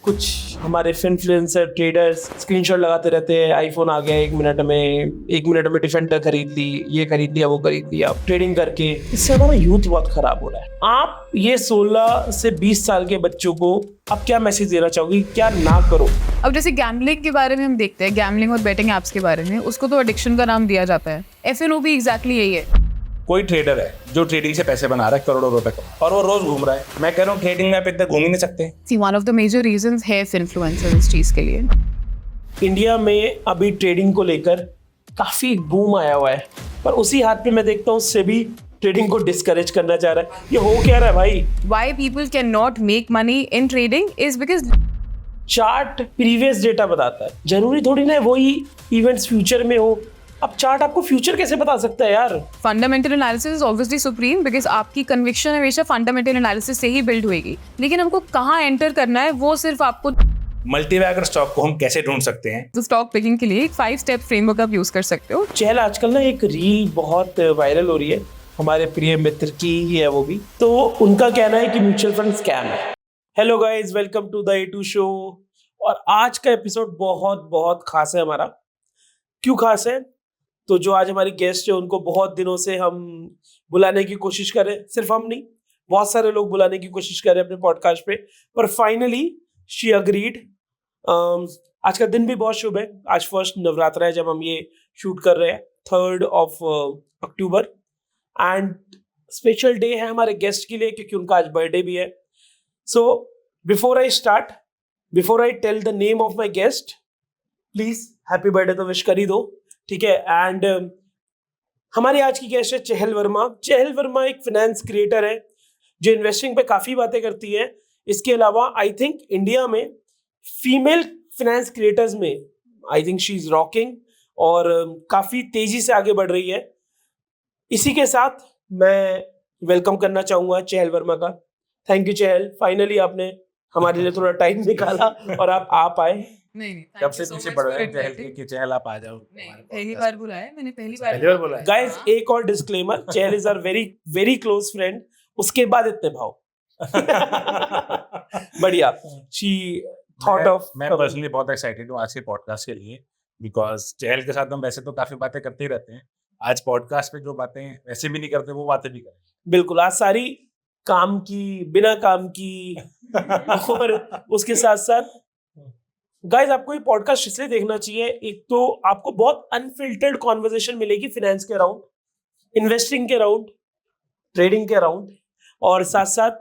कुछ हमारे influencer traders screenshot लगाते रहते हैं, आईफोन आ गया 1 मिनट में डिफेंडर खरीद ली, ये खरीद लिया, वो खरीद लिया, ट्रेडिंग करके। इससे हमारा यूथ बहुत खराब हो रहा है। आप ये 16 से 20 साल के बच्चों को आप क्या मैसेज देना चाहोगे, क्या ना करो? अब जैसे गैम्बलिंग के बारे में हम देखते हैं, गैम्बलिंग और बेटिंग ऐप्स के बारे में, उसको तो एडिक्शन का नाम दिया जाता है। एफएनओ भी एग्जैक्टली यही है। कोई ट्रेडर है जो ट्रेडिंग से पैसे बना रहा है करोड़ों रुपए का, और वो रोज घूम रहा है। मैं कह रहा हूँ ट्रेडिंग में आप इतना घूम ही नहीं सकते। See, one of the major reasons है इन्फ्लुएंसर इस चीज के लिए। इंडिया में अभी ट्रेडिंग को लेकर काफी बूम आया हुआ है, पर उसी हाथ पे मैं देखता हूँ सेबी ट्रेडिंग को डिस्करेज करना चाह रहा है। ये हो क्या रहा है भाई? Why people cannot make money in trading is because chart previous data बताता है, जरूरी थोड़ी ना वही इवेंट्स फ्यूचर में हो। अब चार्ट आपको फ्यूचर कैसे बता सकता है यार? Fundamental analysis is obviously supreme because आपकी कन्विक्शन हमेशा फंडामेंटल एनालिसिस से ही बिल्ड होएगी, लेकिन हमको कहाँ एंटर करना है वो सिर्फ आपको। मल्टीबैगर स्टॉक को हम कैसे ढूंढ सकते हैं? तो स्टॉक पिकिंग के लिए एक 5 स्टेप फ्रेमवर्क आप यूज कर सकते हो। चहल, आजकल ना एक रील बहुत वायरल हो रही है, हमारे प्रिय मित्र की ही है वो भी, तो उनका कहना है कि म्यूचुअल फंड स्कैम है। Hello guys, welcome to the A2 show. और आज का एपिसोड बहुत बहुत खास है हमारा। क्यों खास है? तो जो आज हमारी गेस्ट है उनको बहुत दिनों से हम बुलाने की कोशिश कर रहे हैं, सिर्फ हम नहीं, बहुत सारे लोग बुलाने की कोशिश कर रहे हैं अपने पॉडकास्ट पे, पर फाइनली शी अग्रीड। आज का दिन भी बहुत शुभ है। आज फर्स्ट नवरात्रा है जब हम ये शूट कर रहे हैं, 3rd of October, and special day है हमारे गेस्ट के लिए क्योंकि उनका आज बर्थडे भी है। So before I tell the name of my guest, please happy birthday तो विश कर ही दो, ठीक है? एंड हमारी आज की गेस्ट है चहल वर्मा। चहल वर्मा एक फाइनेंस क्रिएटर है जो इन्वेस्टिंग पे काफ़ी बातें करती है। इसके अलावा आई थिंक इंडिया में फीमेल फाइनेंस क्रिएटर्स में I think she is rocking और काफ़ी तेज़ी से आगे बढ़ रही है। इसी के साथ मैं वेलकम करना चाहूँगा चहल वर्मा का। थैंक यू चहल, फाइनली आपने हमारे लिए थोड़ा टाइम निकाला और आप आए। नहीं, कब से पीछे पड़ रहे हैं चहल के कि चहल आप आ जाओ? पहली बार बुलाया मैंने, पहली बार बोला है। गाइस, एक और disclaimer, Chahal is our very very close friend, उसके बाद इतने भाव। बढ़िया। She thought of. मैं पर्सनली बहुत एक्साइटेड हूँ आज के पॉडकास्ट के लिए, बिकॉज चहल के साथ हम वैसे तो काफी बातें करते ही रहते हैं। आज पॉडकास्ट पे जो बातें वैसे भी नहीं करते वो बातें भी करें। बिल्कुल, आज सारी काम की, बिना काम की और उसके साथ साथ गाइस आपको ये पॉडकास्ट इसलिए देखना चाहिए, एक तो आपको बहुत अनफिल्टर्ड कॉन्वर्सेशन मिलेगी फाइनेंस के अराउंड, इन्वेस्टिंग के अराउंड, ट्रेडिंग के अराउंड, और साथ साथ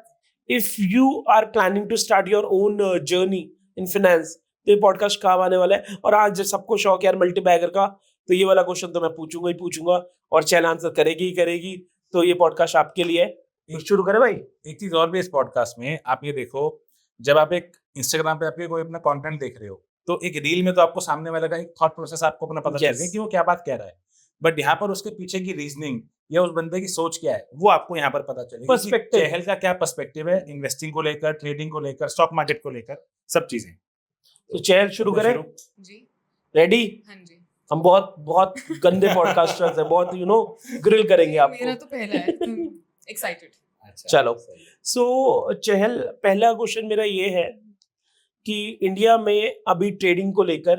if you are planning to start your own journey in finance तो ये पॉडकास्ट काम आने वाला है। और आज सबको शौक है यार मल्टीबैगर का, तो ये वाला क्वेश्चन तो मैं पूछूंगा ही पूछूंगा और चैनल आंसर करेगी ही करेगी, तो ये पॉडकास्ट आपके लिए है। शुरू करें भाई? एक चीज और भी इस पॉडकास्ट में, आप ये देखो, जब आप एक इंस्टाग्राम पे आपके कोई अपना कंटेंट देख रहे हो तो एक रील में तो आपको सामने वाले का एक थॉट प्रोसेस आपको अपना पता चल Yes. गया कि वो क्या बात कह रहा है, बट यहाँ पर उसके पीछे की रीजनिंग या उस बंदे की सोच क्या है वो आपको यहाँ पर पता चलेगी। Perspective. चहल का क्या पर्सपेक्टिव है इन्वेस्टिंग को लेकर, ट्रेडिंग को लेकर, स्टॉक मार्केट को लेकर, सब चीजें। तो चहल शुरू करें? जी, रेडी? हाँ जी। हम बहुत बहुत गंदे पॉडकास्टर्स हैं, बहुत ग्रिल करेंगे मेरा आपको। तो पहला है, एक्साइटेड। चलो, सो चहल, पहला क्वेश्चन मेरा ये है कि इंडिया में अभी ट्रेडिंग को लेकर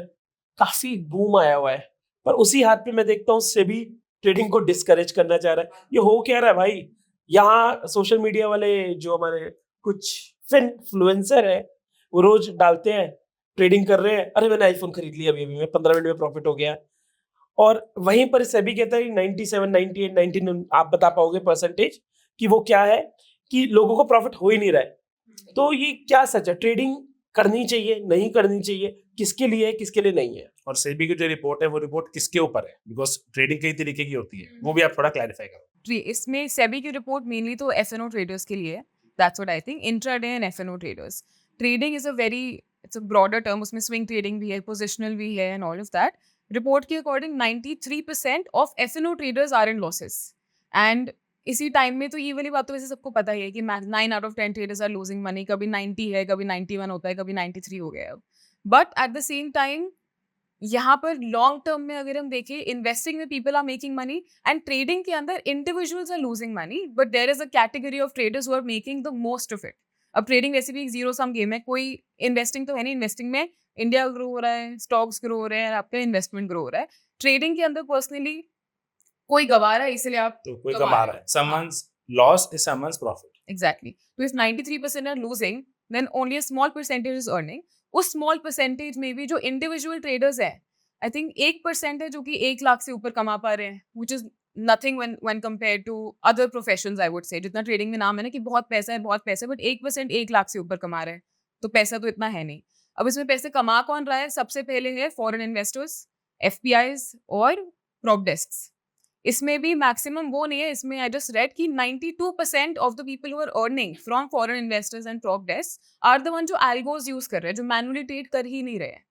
काफी बूम आया हुआ है, पर उसी हाथ पे मैं देखता हूँ सेबी ट्रेडिंग को डिस्करेज करना चाह रहा है। ये हो क्या रहा है भाई? यहाँ सोशल मीडिया वाले जो हमारे कुछ इन्फ्लुएंसर है वो रोज डालते हैं ट्रेडिंग कर रहे हैं, अरे मैंने आईफोन खरीद लिया अभी मैं 15 मिनट में प्रॉफिट हो गया, और वहीं पर सेबी कहता है 97, 98, 99, आप बता पाओगे परसेंटेज कि वो क्या है कि लोगों को प्रॉफिट हो ही नहीं रहा है। तो ये क्या सच है? ट्रेडिंग करनी चाहिए, नहीं करनी चाहिए? किसके लिए है, किसके लिए नहीं है? और सेबी की जो रिपोर्ट है वो रिपोर्ट किसके ऊपर है? बिकॉज ट्रेडिंग कई तरीके की होती है, वो भी आप थोड़ा क्लैरिफाई करो। इसमें सेबी की रिपोर्ट मेनली तो एफएनओ ट्रेडर्स के लिए है। That's what I think, intraday and FNO traders. Trading is it's a broader term, उसमें स्विंग ट्रेडिंग भी है, पोजिशनल भी है and all of that. Report के according 93% of FNO traders are in losses. And इसी टाइम में तो ये वाली बात तो वैसे सबको पता ही है कि 9 out of 10 traders are losing money. कभी 90 है, कभी 91 होता है, कभी 93 हो गया है। But at the same time यहाँ पर लॉन्ग टर्म में अगर हम देखें, इन्वेस्टिंग में people are making money and trading के अंदर individuals are losing money, but there is a category of traders who are making the most of it. अब ट्रेडिंग वैसे भी एक जीरो सम गेम है, कोई इन्वेस्टिंग तो है नहीं, इन्वेस्टिंग में इंडिया ग्रो हो रहा है, स्टॉक्स ग्रो हो रहे हैं, आपका इन्वेस्टमेंट ग्रो हो रहा है। ट्रेडिंग के अंदर पर्सनली कोई गवा रहा है इसलिए आप तो कोई कमा कमा रहे रहा है, हो। someone's loss is someone's profit. Exactly. So if 93% are losing, then only a small percentage is earning. उस small percentage में भी जो individual traders हैं, I think 1% है जो कि 1 लाख से ऊपर कमा पा रहे हैं, which is nothing when compared to other professions, I would say. जितना trading में नाम है ना कि बहुत पैसा है, but 1% 1 लाख से ऊपर कमा रहे हैं, तो पैसा तो इतना है नहीं। अब इसमें पैसे कमा कौन रहा है? सबसे पहले है foreign investors, FPIs और prop desks. इसमें भी मैक्सिमम वो नहीं है, इसमें आई जस्ट रेड कि 92% of the people who are earning from foreign investors and prop desk are the one जो एल्गोज यूज कर रहे हैं, जो मैनुअली ट्रेड कर ही नहीं रहे हैं।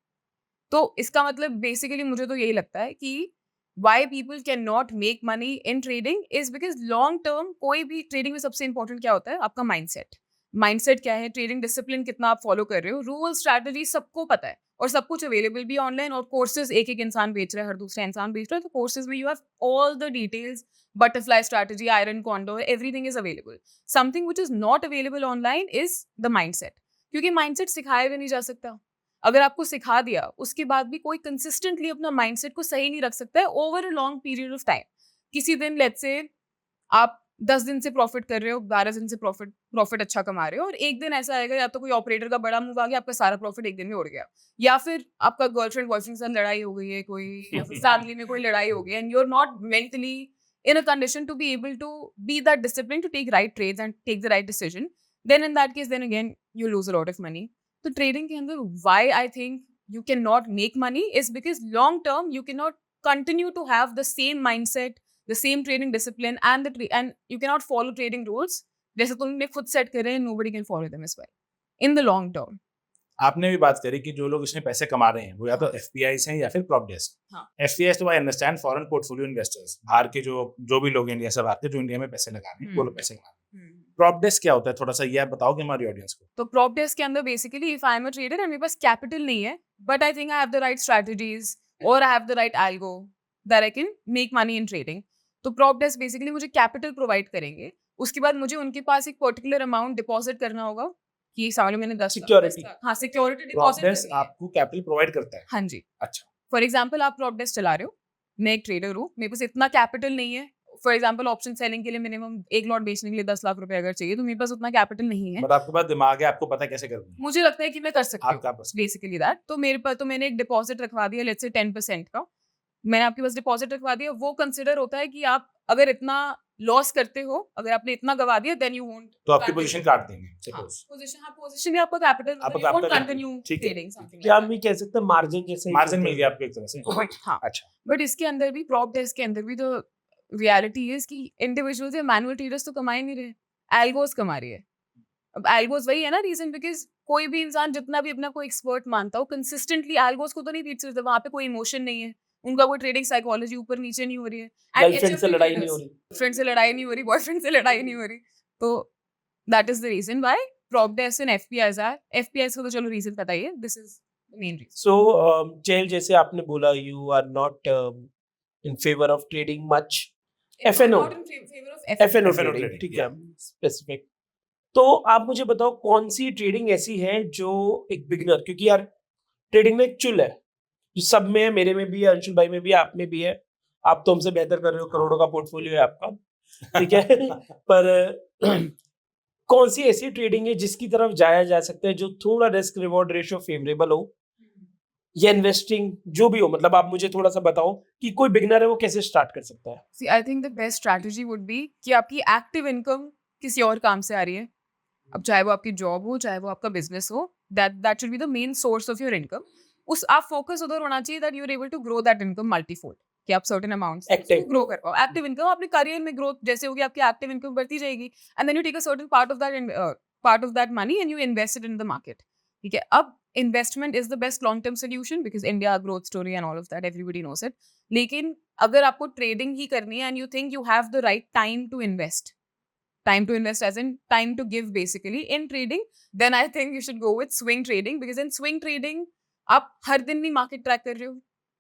तो इसका मतलब बेसिकली मुझे तो यही लगता है कि why people can not make money in trading is because long term कोई भी ट्रेडिंग में सबसे इंपॉर्टेंट क्या होता है? आपका माइंडसेट। माइंडसेट क्या है? ट्रेडिंग डिसिप्लिन कितना आप फॉलो कर रहे हो, रूल स्ट्रैटेजी सबको पता है और सब कुछ अवेलेबल भी ऑनलाइन, और कोर्सेज एक इंसान बेच रहा है, हर दूसरा इंसान बेच रहा है, तो कोर्सेज में you have all the details, butterfly strategy, iron condor, everything is available. Something which is not available online is the mindset, क्योंकि माइंडसेट सिखाया भी नहीं जा सकता। अगर आपको सिखा दिया उसके बाद भी कोई कंसिस्टेंटली अपना माइंडसेट को सही नहीं रख सकता है over a long period of time. किसी दिन लेट्स से आप 10 दिन से प्रॉफिट कर रहे हो, 12 दिन से प्रॉफिट अच्छा कमा रहे हो, और एक दिन ऐसा आएगा या तो कोई ऑपरेटर का बड़ा मूव आ गया, आपका सारा प्रॉफिट एक दिन में उड़ गया, या फिर आपका गर्लफ्रेंड बॉयफ्रेंड के साथ लड़ाई हो गई है कोई, या फिर फैमिली में कोई लड़ाई हो गई, and you are not mentally in a condition to be able to be that disciplined to take right trades and take the right decision, then in that case, then again you lose a lot of money. So trading ke andar why I think you cannot make money is because long term you cannot continue to have the same mindset, the same trading discipline, and and you cannot follow trading rules जैसे तुमने खुद set करे, nobody can follow them as well in the long term. आपने भी बात करी कि जो लोग इसमें पैसे कमा रहे हैं वो या तो एफपीआईस हैं या फिर प्रॉप डेस्क। हाँ। एफपीआईस तो I understand, foreign portfolio investors, बाहर के जो भी लोग इंडिया से बाहर के जो इंडिया में पैसे लगा रहे हैं वो लोग पैसे कमा रहे हैं। प्रॉप डेस्क क्या होता है, थोड़ा सा ये आप बताओगे हमारी ऑडियंस को। तो प्रॉप डेस्क के अंदर basically if I am a trader and मेरे पास कैपिटल नहीं है, but I think I have the right strategies और I have the right algo that I can make money in trading, तो प्रॉप डेस्क बेसिकली मुझे capital provide करेंगे। उसके बाद मुझे उनके पास एक पर्टिकुलर अमाउंट डिपॉजिट करना होगा कि साल में मैंने 10 Security. हाँ, सिक्योरिटी प्रॉप डिपॉजिट डेस्क करनी है। आपको कैपिटल प्रोवाइड करता है। हाँ जी। अच्छा, फॉर एग्जाम्पल आप प्रॉप डेस्क चला रहे हो, मैं एक ट्रेडर हूँ, मेरे पास इतना कैपिटल नहीं है। फॉर एग्जाम्पल ऑप्शन सेलिंग के लिए मिनिमम एक लॉट बेचने के लिए 10 लाख रुपए अगर चाहिए, तो मेरे पास उतना कैपिटल नहीं है, बट आपके पास दिमाग है, आपको पता है कैसे करनी है। मुझे लगता है कि मैं कर सकती हूँ आपका बस बेसिकली दैट। तो मेरे पास तो मैंने एक डिपॉजिट रखवा दिया, लेट्स से 10% का मैंने आपके पास डिपॉजिट रखवा दिया। वो कंसिडर होता है कि आप अगर इतना लॉस करते हो, अगर आपने इतना गवा दिया, देन यू वोंट तो आपकी पोजीशन काट देंगे। पोजीशन आपका कैपिटल, आपका यू वोंट capital कंटिन्यू ठीक है। ट्रेडिंग समथिंग क्या हम भी कह सकते हैं मार्जिन जैसे ही मार्जिन होता मिल है। गया आपको एक तरह से। हाँ। अच्छा, बट इसके अंदर भी प्रॉप डेस्क के अंदर भी तो रियलिटी है कि इंडिविजुअल्स या मैनुअल ट्रेडर्स तो कमा ही नहीं रहे, एल्गोस कमा रही है। अब एल्गोस वही है ना रीजन, बिकॉज कोई भी इंसान जितना भी अपना कोई एक्सपर्ट मानता हो, कंसिस्टेंटली एल्गोस को तो नहीं बीट सकता, वहाँ पे कोई इमोशन नहीं है, उनका कोई ट्रेडिंग साइकोलॉजी ऊपर नीचे नहीं हो रही है, गर्लफ्रेंड से लड़ाई नहीं हो रही, फ्रेंड से लड़ाई नहीं हो रही, बॉयफ्रेंड से लड़ाई नहीं हो रही। तो that is the reason why prop desk and FPIs are. FPIs को तो चलो रीजन पता ही है, this is the main reason. So Chahal, जैसे आपने बोला you are not in favour of trading much, FNO FNO ट्रेडिंग, trading, ठीक है, स्पेसिफिक। तो आप मुझे बताओ कौन सी ट्रेडिंग ऐसी है जो एक बिगिनर, क्योंकि यार ट्रेडिंग में एक चुल है जो सब में है, मेरे में भी है, अंशुल भाई में भी है, आप में भी है, आप तो हमसे बेहतर कर रहे हो, करोड़ों का पोर्टफोलियो है आपका, ठीक है पर कौन सी ऐसी ट्रेडिंग है जिसकी तरफ जाया जा सकता है जो थोड़ा रिस्क रिवॉर्ड रेशियो फेवरेबल हो, या इन्वेस्टिंग जो भी हो, मतलब आप मुझे थोड़ा सा बताओ कि कोई बिगिनर है वो कैसे स्टार्ट कर सकता है। See, I think the best strategy would be कि आपकी एक्टिव इनकम किसी और काम से आ रही है, अब चाहे वो आपकी जॉब हो, चाहे वो आपका बिजनेस हो, that should be the main source of your income. उस आप फोकस उधर होना चाहिए that you are able to grow that income multifold, कि आप certain amounts Active. ग्रो कर पाओ। एक्टिव इनकम अपने करियर में ग्रोथ जैसे होगी, आपकी एक्टिव इनकम बढ़ती जाएगी, and then you take a certain part of that money and you invest it in the market, ठीक है। अब investment is the best long term solution because India growth story and all of that, everybody knows it. लेकिन अगर आपको trading ही करनी है and you think you have the right time to invest as in time to give basically in trading, then I think you should go with swing trading, because in swing trading आप हर दिन नहीं market track कर रहे हो,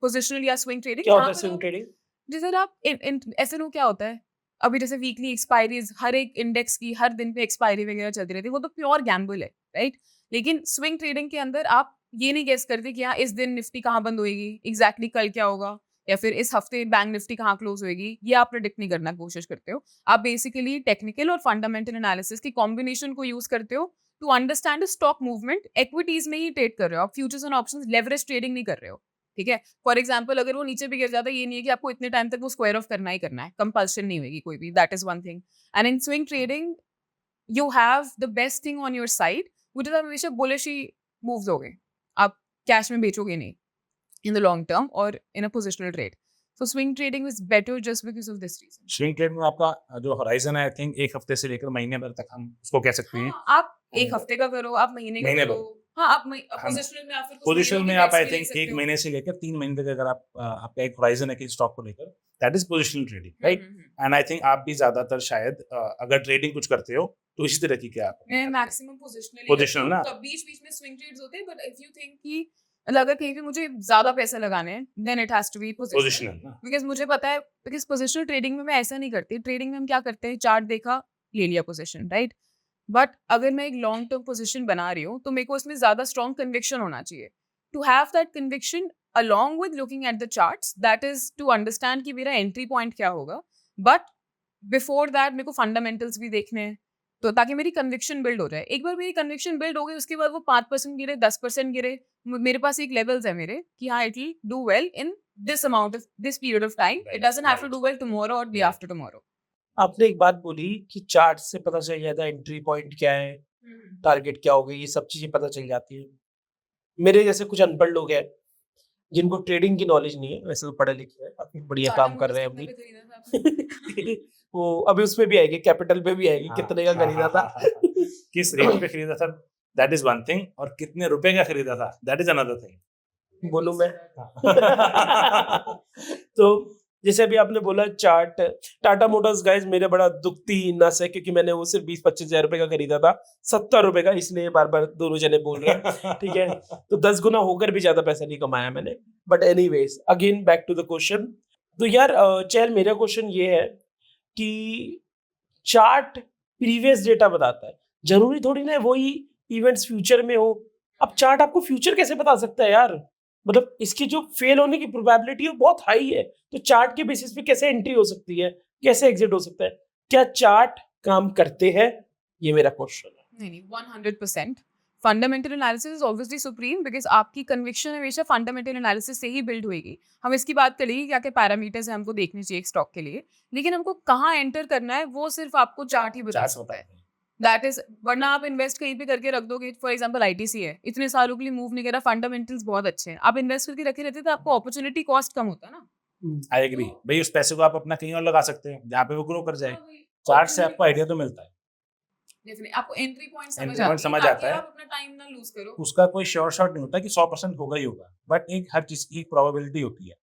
positional या swing trading. क्या होता है स्विंग ट्रेडिंग? जैसे आप एफएनओ क्या होता है, अभी जैसे वीकली एक्सपायरीज हर एक इंडेक्स की हर दिन पे एक्सपायरी वगैरह चलती रहती है, वो तो प्योर गैम्बल है, राइट? लेकिन स्विंग ट्रेडिंग के अंदर आप ये नहीं गेस करते कि हाँ इस दिन निफ्टी कहाँ बंद होएगी, एग्जैक्टली कल क्या होगा, या फिर इस हफ्ते बैंक निफ्टी कहाँ क्लोज होएगी, ये आप प्रेडिक्ट नहीं करना कोशिश करते हो। आप बेसिकली टेक्निकल और फंडामेंटल एनालिसिस की कॉम्बिनेशन को यूज करते हो to understand stock movement. Equities में ही ट्रेड कर रहे हो आप, futures and options leverage trading नहीं कर रहे हो, ठीक है? फॉर एग्जाम्पल अगर वो नीचे भी गिर जाता है, ये नहीं है कि आपको इतने टाइम तक वो स्क्वायर ऑफ करना ही करना है, कंपल्शन नहीं होगी कोई भी, that is one thing. And in swing trading you have the best thing on your side, which is आप हमेशा बुलिश ही मूव्स होगे, आप कैश में बेचोगे नहीं in the long term or in a positional trade. So swing trading is better just because of this reason. Swing trade में आपका जो horizon है आई थिंक 1 हफ्ते से लेकर महीने भर तक हम उसको कह सकते हैं। हाँ, आप एक हफ्ते का करो, आप महीने का महीने करो, हाँ आप पोजिशनल में आप फिर कुछ पोजीशन महीनों में की आप bets आई भी ले थिंक सकते 1 हो। महीने से लेकर 3 महीने तक अगर आप आपका एक होराइजन है कि स्टॉक को लेकर, that is positional trading, right? And I think आप भी ज्यादातर शायद अगर ट्रेडिंग कुछ करते हो तो इसी तरह की क्या आप मैं मैक्सिमम पोजिशनल Positional ना? तब बीच-बीच में स्विंग ट्रेड्स होते हैं, बट इफ यू थिंक कि अगर कहीं पे मुझे ज्यादा पैसे लगाने हैं, then it has to be positional, positional ना? बिकॉज मुझे पता है, बिकॉज पोजिशनल ट्रेडिंग में मैं ऐसा नहीं करती। ट्रेडिंग में हम क्या करते हैं, चार्ट देखा, ले लिया पोजिशन, राइट? बट अगर मैं एक लॉन्ग टर्म पोजिशन बना रही हूँ तो मेरे को उसमें ज्यादा स्ट्रॉन्ग कन्विक्शन होना चाहिए। To have that conviction along with looking at the charts, that is to understand कि मेरा एंट्री पॉइंट क्या होगा, बट बिफोर दैट मेरे को फंडामेंटल्स भी देखने हैं, तो ताकि मेरी कन्विक्शन बिल्ड हो जाए। एक बार मेरी कन्विक्शन बिल्ड हो गई, उसके बाद वो 5% गिरे, 10% गिरे, मेरे पास एक लेवल्स है मेरे कि हाँ it will do well in this amount of this period of time, it doesn't have to do well tomorrow और डे आफ्टर टुमारो। आपने एक बात बोली कि चार्ट से पता चल जाता है एंट्री पॉइंट क्या है, टारगेट क्या होगा, ये सब चीजें पता चल जाती है। मेरे जैसे कुछ अनपढ़ लोग हैं जिनको ट्रेडिंग की नॉलेज नहीं है, वैसे तो पढ़े लिखे हैं, काफी बढ़िया काम कर रहे हैं अपनी वो अभी उसमें भी आएगी, कैपिटल पे भी आएगी, कितने का खरीदा था किस रेट पे खरीदा था, दैट इज वन थिंग, और कितने रुपए का खरीदा था, दैट इज अनदर थिंग। बोलूं मैं तो जैसे अभी आपने बोला चार्ट, टाटा मोटर्स गाइस मेरे बड़ा दुखती नस है, क्योंकि मैंने वो सिर्फ 20-25 हजार रुपए का खरीदा था, 70 रुपए का, इसलिए बार बार दोनों जने बोल रहे हैं, ठीक है? तो 10 गुना होकर भी ज्यादा पैसा नहीं कमाया मैंने। But anyways again back to the question. तो यार चहल, मेरा क्वेश्चन ये है कि चार्ट प्रीवियस डेटा बताता है, जरूरी थोड़ी ना वही इवेंट्स फ्यूचर में हो। अब चार्ट आपको फ्यूचर कैसे बता सकता है यार? मतलब इसकी जो फेल होने की प्रोबेबिलिटी है बहुत हाई है, तो चार्ट के बेसिस पे कैसे एंट्री हो सकती है, कैसे एग्जिट हो सकता है? क्या चार्ट काम करते हैं? ये मेरा क्वेश्चन है। नहीं 100%। Fundamental analysis is obviously supreme, because आपकी कन्विक्शन हमेशा फंडामेंटल एनालिसिस से ही बिल्ड होएगी। हम इसकी बात करेंगे क्या क्या पैरामीटर्स हैं हमको देखने चाहिए एक स्टॉक के लिए, लेकिन हमको कहाँ एंटर करना है वो सिर्फ आपको चार्ट ही बता चार्ट सकता है। बताते हैं। दैट इज, वरना आप इन्वेस्ट कहीं पे करके रख दोगे, फॉर एग्जांपल आईटीसी है, इतने सालों के लिए मूव नहीं करा, फंडामेंटल्स बहुत अच्छे हैं, आप इन्वेस्ट करके रखे रहते तो आपको अपॉर्चुनिटी कॉस्ट कम होता ना। आई एग्री भाई, उस पैसे को आप अपना कहीं और लगा सकते हैं जहाँ पे वो ग्रो कर जाए। चार्ट से आपको आइडिया तो मिलता है, डेफिनेटली आपको एंट्री पॉइंट Entry point समझ आता है। आप अपना टाइम ना लूज करो। उसका कोई श्योर शॉट नहीं होता कि 100% होगा ही होगा, बट एक हर चीज की प्रोबेबिलिटी होती है।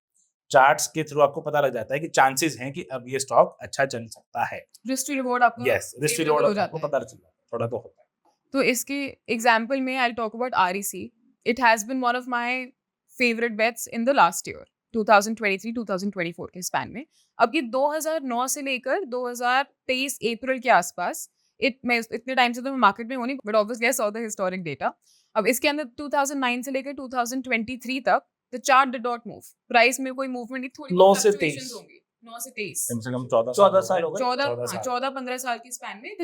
चार्ट्स के थ्रू आपको पता लग जाता है कि चांसेस हैं कि अब ये स्टॉक अच्छा चल सकता है। रिस्क टू रिवॉर्ड आपको यस, रिस्क favorable रिवॉर्ड हो जाता आपको है। पता चल जाता है, थोड़ा तो होता है। तो इसके एग्जाम्पल में I talk about REC. It has been one of my favourite bets in the last year 2023-2024 के स्पैन में। अब ये 2009 से लेकर 2023 अप्रैल के आसपास, मैं इतने टाइम से तो मैं मार्केट में हूँ नहीं, but obviously I saw the historic data. अब इसके अंदर 2009 से लेकर 2023 तक the chart did not move, price में कोई मूवमेंट नहीं, थोड़ी 9 से fluctuations 23 होंगी। 9 से 23 कम से कम 14 14 साल हो गए। 14-15 साल के स्पैन में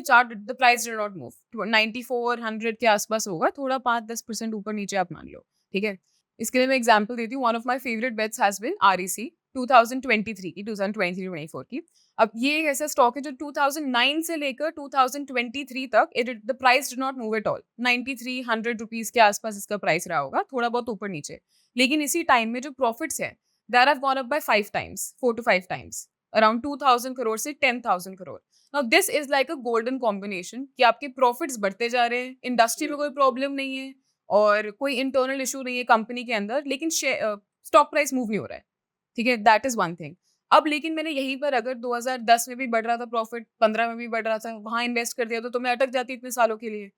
the price did not move. 9400 के आसपास होगा, थोड़ा 5-10% ऊपर नीचे आप मान लो, ठीक है? इसके लिए मैं एग्जांपल देती हूँ। One of my favourite bets has been REC 2023 की, 2023-24 की। अब ये एक ऐसा स्टॉक है जो 2009 से लेकर 2023 तक the price did not move at all. 9300 rupees के आसपास इसका प्राइस रहा होगा, थोड़ा बहुत ऊपर नीचे। लेकिन इसी टाइम में जो प्रॉफिट्स हैं that have gone up by 5 times, 4 to 5 times, around 2000 crore से 10,000 crore. Now this is like a golden combination कि आपके प्रॉफिट्स बढ़ते जा रहे हैं, इंडस्ट्री में कोई प्रॉब्लम नहीं है और कोई इंटरनल इशू नहीं है कंपनी के अंदर, लेकिन स्टॉक प्राइस मूव नहीं हो रहा है, ठीक है? That is one thing. अब लेकिन मैंने यहीं पर अगर 2010 में भी बढ़ रहा था प्रॉफिट, 15 में भी बढ़ रहा था, वहां इन्वेस्ट कर दिया तो मैं अटक जाती इतने सालों के लिए।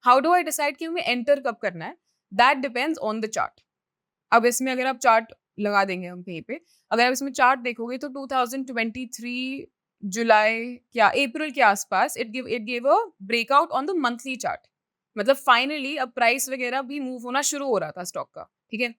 हाउ डू आई डिसाइड कि हमें एंटर कब करना है? That depends on the chart. अब इसमें अगर आप चार्ट लगा देंगे हम कहीं पे, अगर आप इसमें चार्ट देखोगे तो 2023 जुलाई क्या अप्रैल के आसपास it give a breakout on the monthly chart. मतलब फाइनली अब प्राइस वगैरह भी मूव होना शुरू हो रहा था स्टॉक का. ठीक है,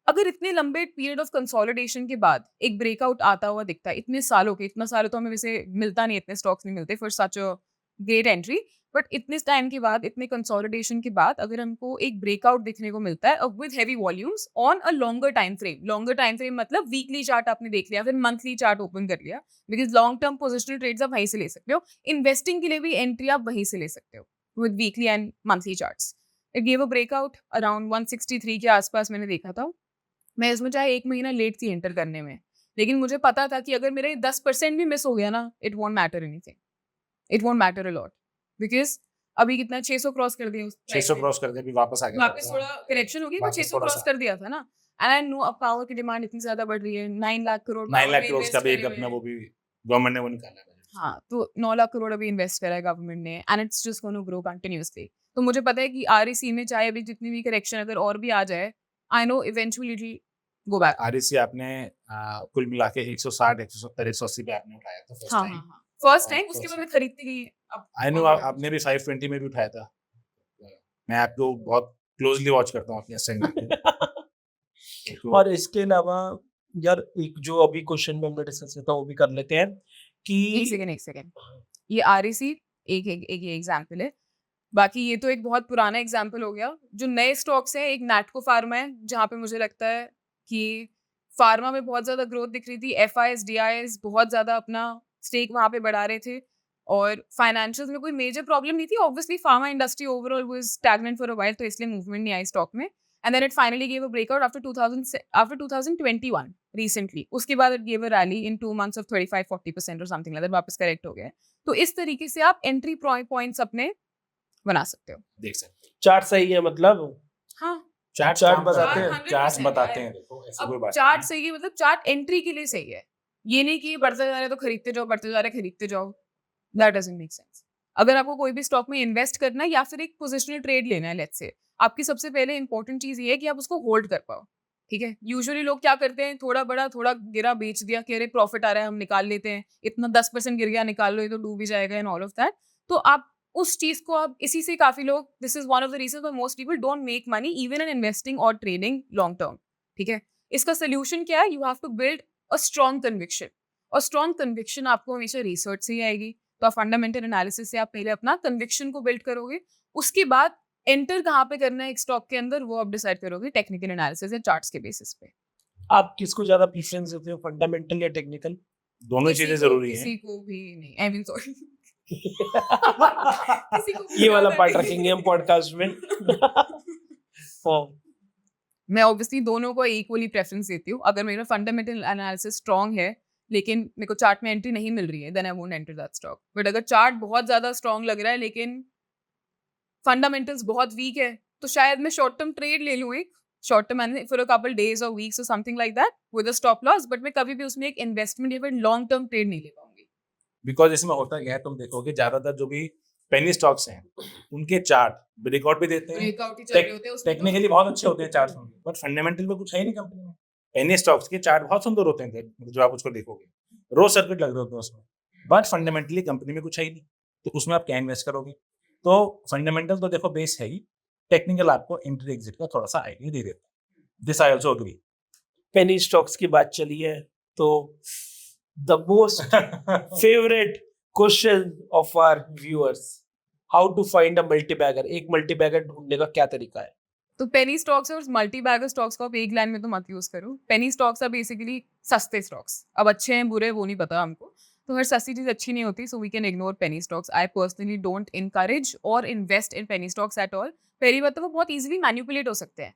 अगर इतने लंबे पीरियड ऑफ कंसोलिडेशन के बाद एक ब्रेकआउट आता हुआ दिखता है, इतने सालों के, इतना सालों तो हमें वैसे मिलता नहीं, इतने स्टॉक्स नहीं मिलते for such a great entry, but इतने टाइम के बाद, इतने कंसोलिडेशन के बाद अगर हमको एक ब्रेकआउट देखने को मिलता है with heavy volumes on a longer time frame मतलब वीकली चार्ट आपने देख लिया, फिर मंथली चार्ट ओपन कर लिया, because long term positional trades आप वहीं से ले सकते हो, इन्वेस्टिंग के लिए भी एंट्री आप वहीं से ले सकते हो with weekly and monthly charts. It give a breakout around 163 के आसपास मैंने देखा था. मैं इसमें चाहे 1 महीना लेट थी एंटर करने में, लेकिन मुझे पता था कि अगर मेरे 10% भी मिस हो गया ना, it won't matter anything, it won't matter a lot, because अभी कितना 600 क्रॉस कर दिया उस 600 क्रॉस करके भी वापस आ गया वापस थोड़ा करेक्शन हो गई, पर वापस 600 थोड़ा क्रॉस सा। कर दिया था ना. एंड आई नो अब पावर की डिमांड इतनी ज्यादा बढ़ रही है, 9 लाख करोड़ 9 लाख power करोड़ में का invest भी एक करे हुए अपना हैं. वो भी गवर्नमेंट ने वो निकाला है। हाँ, तो 9 लाख करोड़ अभी इन्वेस्ट करा है गवर्नमेंट ने, and it's just gonna grow continuously. तो मुझे पता है कि आरईसी में चाहे अभी जितनी भी करेक्शन अगर और भी आ जाए, I know eventually it will go back. REC आपने कुल मिला के 160 170 180 पे आपने उठाया था फर्स्ट हाँ टाइम। हाँ हाँ, फर्स्ट हाँ, टाइम. उसके first बाद मैं खरीदती गई. अब आई नो और आपने भी 520 में भी उठाया था। मैं आपको बहुत क्लोजली वॉच करता हूँ अपनी एसेंट को। और इसके अलावा यार एक जो अभी क्वेश्चन में हमने डिस्कस किया था वो भी कर लेते हैं एक कि सेकेंड, ये आरईसी एक ये एग्जाम्पल है. बाकी ये तो एक बहुत पुराना एग्जाम्पल हो गया. जो नए स्टॉक्स हैं, एक नैटको फार्मा है जहाँ पे मुझे लगता है कि फार्मा में बहुत ज्यादा ग्रोथ दिख रही थी. एफआईएस डीआईएस बहुत ज्यादा अपना स्टेक वहाँ पे बढ़ा रहे थे, और फाइनेंशियल्स में कोई मेजर प्रॉब्लम नहीं थी. Obviously pharma industry overall was stagnant for a while, तो इसलिए मूवमेंट नहीं आई स्टॉक में. And then it finally give a breakout after 2021 recently. उसके बाद it give a rally in 2 months of 35-40% और समथिंग लाइक दैट, वापस करेक्ट हो गया है. तो इस तरीके से आप एंट्री पॉइंट्स अपने बना सकते हो. देख सकते हैं चार्ट सही है मतलब. हाँ, चार्ट चार्ट काम बताते करते हैं. हैं, चार्ट 100% बताते है. हैं, देखो ऐसी कोई अब बात चार्ट नहीं। सही है मतलब चार्ट एंट्री के लिए सही है, ये नहीं कि बढ़ते जा रहे हैं तो खरीदते जाओ, बढ़ते जा रहे हैं खरीदते जाओ. That doesn't make sense. अगर आपको कोई भी स्टॉक में इन्वेस्ट करना है या फिर एक पोजिशनल ट्रेड लेना है, लेट्स से, आपकी सबसे पहले इंपॉर्टेंट चीज ये है कि आप उसको होल्ड कर पाओ. ठीक है, यूजुअली लोग क्या करते हैं, थोड़ा बड़ा थोड़ा गिरा बेच दिया कि अरे प्रॉफिट आ रहा है हम निकाल लेते हैं, इतना 10% गिर गया निकाल लो, ये तो डूब ही जाएगा एंड ऑल ऑफ दैट. तो आप उस चीज को, आप इसी से काफी लोग, this is one of the reasons why most people don't make money even in investing और ट्रेडिंग लॉन्ग टर्म. ठीक है, इसका सोल्यूशन क्या है? You have to build a strong conviction, और स्ट्रॉन्ग कन्विक्शन आपको हमेशा रिसर्च से ही आएगी. तो फंडामेंटल एनालिसिस से आप पहले अपना कन्विक्शन को बिल्ड करोगे, उसके बाद एंटर कहाँ पे करना है एक स्टॉक के अंदर वो आप डिसाइड करोगे टेक्निकल एनालिसिस या चार्ट्स के बेसिस पे. आप किसको ज्यादा प्रेफरेंस देते हो, फंडामेंटल या टेक्निकल? दोनों ही चीजें जरूरी हैं। किसी को भी नहीं, आई मीन सॉरी. ये वाला पार्ट रखेंगे हम पॉडकास्ट में. मैं ऑब्वियसली दोनों को इक्वली प्रेफरेंस देती हूँ. अगर मेरा फंडामेंटल एनालिसिस स्ट्रांग है लेकिन मेरे को चार्ट में एंट्री नहीं मिल रही है, then I won't enter that stock. But अगर चार्ट बहुत ज्यादा स्ट्रांग लग रहा है लेकिन फंडामेंटल्स बहुत वीक है, तो शायद मैं शॉर्ट टर्म ट्रेड ले लूँ, एक short term for a couple days और वीक्स और something like that with a stop loss. But मैं कभी भी उसमें एक इन्वेस्टमेंट या फिर लॉन्ग टर्म ट्रेड नहीं ले पाऊंगी. बिकॉज इसमें होता क्या है, तुम देखोगे ज्यादातर जो भी पेनी स्टॉक्स हैं उनके चार्ट ब्रेकआउट भी देते हैं, ब्रेकआउट ही चल रहे होते हैं उसमें तो. टेक्निकली बहुत अच्छे होते हैं चार्ट्स में, बट फंडामेंटल में कुछ है ही नहीं कंपनी में. पेनी स्टॉक्स के चार्ट बहुत सुंदर होते हैं जो आप उसको देखोगे, रोज सर्किट लग रहे होते हैं उसमें, बट फंडामेंटली कंपनी में कुछ है ही नहीं, तो उसमें आप क्या इन्वेस्ट करोगे? तो फंडामेंटल तो देखो बेस है ही, टेक्निकल आपको एंट्री एग्जिट का थोड़ा सा आइडिया दे देता है. This I also agree. Penny stocks की बात चली है तो the most favourite question of our viewers, how to find a multibagger. एक मल्टीबैगर ढूंढने का क्या तरीका है? तो पेनी स्टॉक्स और मल्टी बैगर स्टॉक्स को आप एक लाइन में तो मत यूज करो. पेनी स्टॉक्स आर बेसिकली सस्ते स्टॉक्स. अब अच्छे हैं बुरे वो नहीं पता हमको, तो हर सस्ती चीज अच्छी नहीं होती, so we can ignore penny stocks. I personally don't encourage और invest in penny stocks at all. पहली बात तो वो बहुत इजीली मैनिपुलेट हो सकते हैं.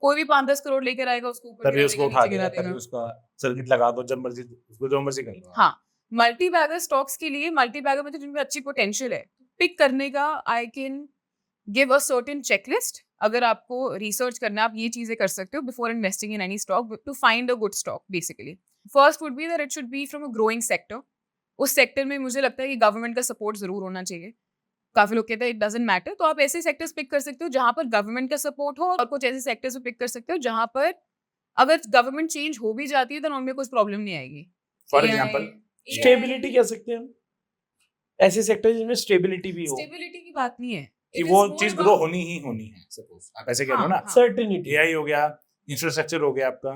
कोई भी 5-10 करोड़ लेकर आएगा, उसको ऊपर तभी गिरा उसको देगा, उठा नीचे गिरा देगा, तभी देगा. उसका सर्किट लगा दो, जब मर्जी उसको जो मर्जी कर लो. हाँ, मल्टी बैगर स्टॉक्स के लिए, मल्टी बैगर में तो जिनमें अच्छी पोटेंशियल है पिक करने का, I can give a certain checklist. अगर आपको रिसर्च करना है, आप ये चीजें कर सकते हो before investing in any stock to find a good stock. Basically first would be that it should be from a growing sector. उस सेक्टर में मुझे लगता है कि गवर्नमेंट का सपोर्ट जरूर होना चाहिए. काफी लोग कहते हैं इट डजंट मैटर, तो आप ऐसे सेक्टर्स पिक कर सकते हो जहां पर गवर्नमेंट का सपोर्ट हो, और कुछ ऐसे सेक्टर्स पिक कर सकते हो जहां पर अगर गवर्नमेंट चेंज हो भी जाती है तो उनमें कुछ प्रॉब्लम नहीं आएगी. फॉर AI एग्जाम्पल स्टेबिलिटी कह सकते हैं हम, ऐसे सेक्टर जिनमें स्टेबिलिटी भी हो, स्टेबिलिटी की बात नहीं है, कि It वो is more चीज about- ग्रो होनी ही होनी है, सपोज आप ऐसे कह रहे हो ना, हाँ, सर्टेनिटी। एआई हो गया, इंफ्रास्ट्रक्चर हो गया आपका,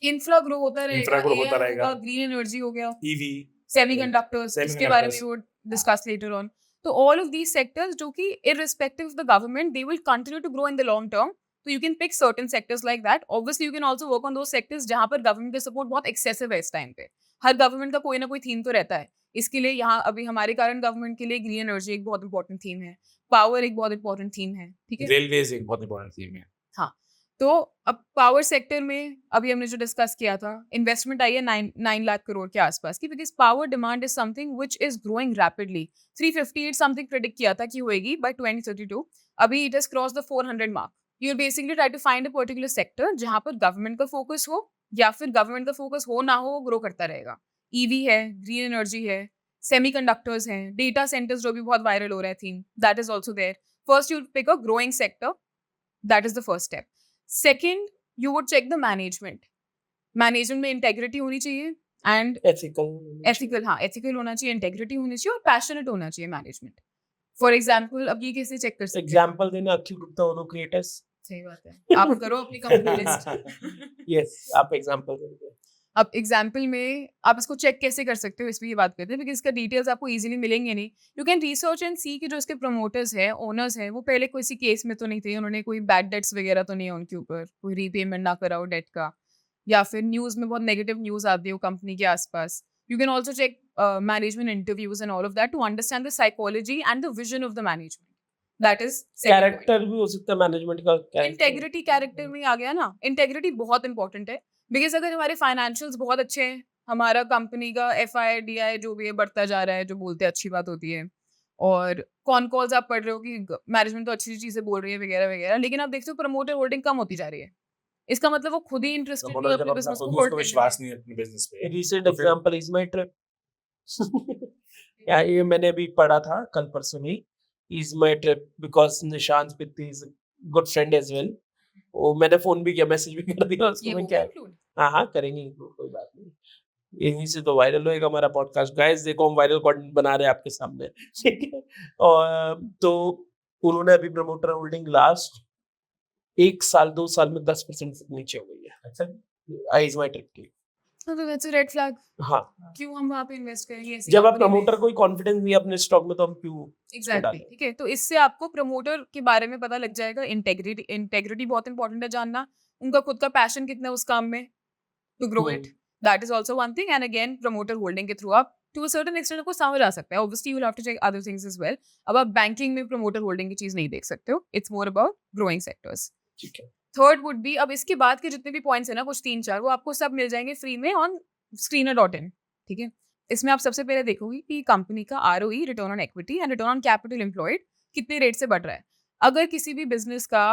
इंफ्रा ग्रो होता रहेगा, Infra grow होता AI रहेगा। होगा, ग्रीन एनर्जी हो गया, ईवी, सेमीकंडक्टर्स, इसके बारे में Semiconductors. वो डिस्कस लेटर ऑन। तो ऑल ऑफ दीज सेक्टर्स जो कि irrespective of the government they will continue to grow in the long term, so you can pick certain sectors like that. Obviously you can also work on those sectors जहां पर government का support बहुत excessive है इस time पे। हर government का कोई ना कोई थीम तो रहता है, इसके लिए यहाँ अभी हमारे करंट गवर्नमेंट के लिए ग्रीन एनर्जी एक बहुत इंपॉर्टेंट थीम है, पावर एक बहुत इंपॉर्टेंट थीम है, ठीक है। रेलवेज एक बहुत इंपॉर्टेंट थीम है। हाँ, तो अब पावर सेक्टर में अभी हमने जो डिस्कस किया था, इन्वेस्टमेंट आई है 9 लाख करोड़ के आसपास की, because power demand is something which is growing rapidly. 358 something predict किया था कि होएगी बाय 2032, अभी it has cross the 400 mark. You basically try to find a particular sector जहां पर गवर्नमेंट का फोकस हो, या फिर गवर्नमेंट का फोकस हो ना हो, वो ग्रो करता रहेगा। ईवी है, ग्रीन एनर्जी है, सेमीकंडक्टर्स हैं, डेटा सेंटर्स जो भी बहुत वायरल हो रहा है theme, that is also there. First you pick a growing sector, that is the first step. Second, you would check the management. Management में इंटेग्रिटी होनी चाहिए एंड एथिकल, हाँ एथिकल होना चाहिए, इंटेग्रिटी होनी चाहिए और पैशनेट होना चाहिए मैनेजमेंट। फॉर एग्जाम्पल, अब ये कैसे चेक कर सकते हैं? एग्जांपल देना, अखिल गुप्ता ओनो क्रिएटर्स। सही बात है, आप करो अपनी कंपनी लिस्ट। यस, आप एग्जांपल देंगे। अब एग्जाम्पल में आप इसको चेक कैसे कर सकते हो, इस पर ये बात करते हैं, बिकॉज इसका डिटेल्स आपको इजीली मिलेंगे नहीं। यू कैन रिसर्च एंड सी कि जो इसके प्रमोटर्स हैं, ओनर्स हैं, वो पहले किसी केस में तो नहीं थे, उन्होंने कोई बैड डेट्स वगैरह तो नहीं है उनके ऊपर, कोई रीपेमेंट ना करा हो डेट का, या फिर न्यूज़ में बहुत नेगेटिव न्यूज़ आती हो कंपनी के आसपास। You can also check management interviews and all of that to understand the psychology and the vision of the management. That is character भी हो सकता है मैनेजमेंट का। इंटेग्रिटी कैरेक्टर में आ गया ना, इंटेग्रिटी बहुत इंपॉर्टेंट है, बिकॉज अगर हमारे फाइनेंशियल्स बहुत अच्छे हैं, हमारा कंपनी का FI DI जो भी है बढ़ता जा रहा है, जो बोलते हैं अच्छी बात होती है, और कॉन कॉल्स आप पढ़ रहे हो कि मैनेजमेंट तो अच्छी चीजें बोल रही है वगैरह वगैरह, लेकिन आप देखते हो प्रमोटर होल्डिंग कम होती जा रही है, इसका मतलब वो खुद ही इंटरेस्टेड नहीं है जब अपने अपना बिजनेस खुद को उसको होल्ड विश्वास नहीं है अपने बिजनेस पे, रीसेंट तो फिर- एग्जांपल इज माय ट्रिप। या ये मैंने अभी पढ़ा था कल परसों में, is my trip, because Nishant Pitti is good friend as well. वो मैंने फोन भी किया, मैसेज भी कर दिया उसको, ये मैं हो क्या, गया include? हाँ हाँ करेंगे include, कोई बात नहीं, यहीं से तो वायरल होएगा हमारा पॉडकास्ट। गाइस देखो हम वायरल कंटेंट बना रहे हैं आपके सामने, ठीक है। और तो उन्होंने अभी प्रमोटर होल्डिंग लास्ट 1 साल 2 साल में 10% से नीचे हो गई है। अच्छा, इज माय ट्रिप की। तो that's a red flag। हाँ, क्यों हम वहाँ पे इन्वेस्ट करेंगे ऐसी जब आप company में? प्रमोटर को कॉन्फिडेंस नहीं है अपने स्टॉक में, तो हम क्यों एग्जैक्टली, डालें? ठीक है। तो इससे आपको प्रमोटर के बारे में पता लग जाएगा। इंटेग्रिटी बहुत इंपॉर्टेंट है जानना, उनका खुद का पैशन कितना है उस काम में to grow it, that is also one thing. And again promoter holding के थ्रू आप टू अ सर्टेन एक्सटेंट आपको समझ आ सकता है। Obviously you will have to check other things as well. अब आप बैंकिंग में प्रमोटर होल्डिंग की चीज नहीं देख सकते हो, it's more about growing sectors. ठीक है। थर्ड वुड बी, अब इसके बाद के जितने भी पॉइंट्स है ना, कुछ 3-4, वो आपको सब मिल जाएंगे फ्री में ऑन screener.in, ठीक है। इसमें आप सबसे पहले देखोगे कि कंपनी का ROE, return on equity and return on capital employed कितने रेट से बढ़ रहा है। अगर किसी भी बिजनेस का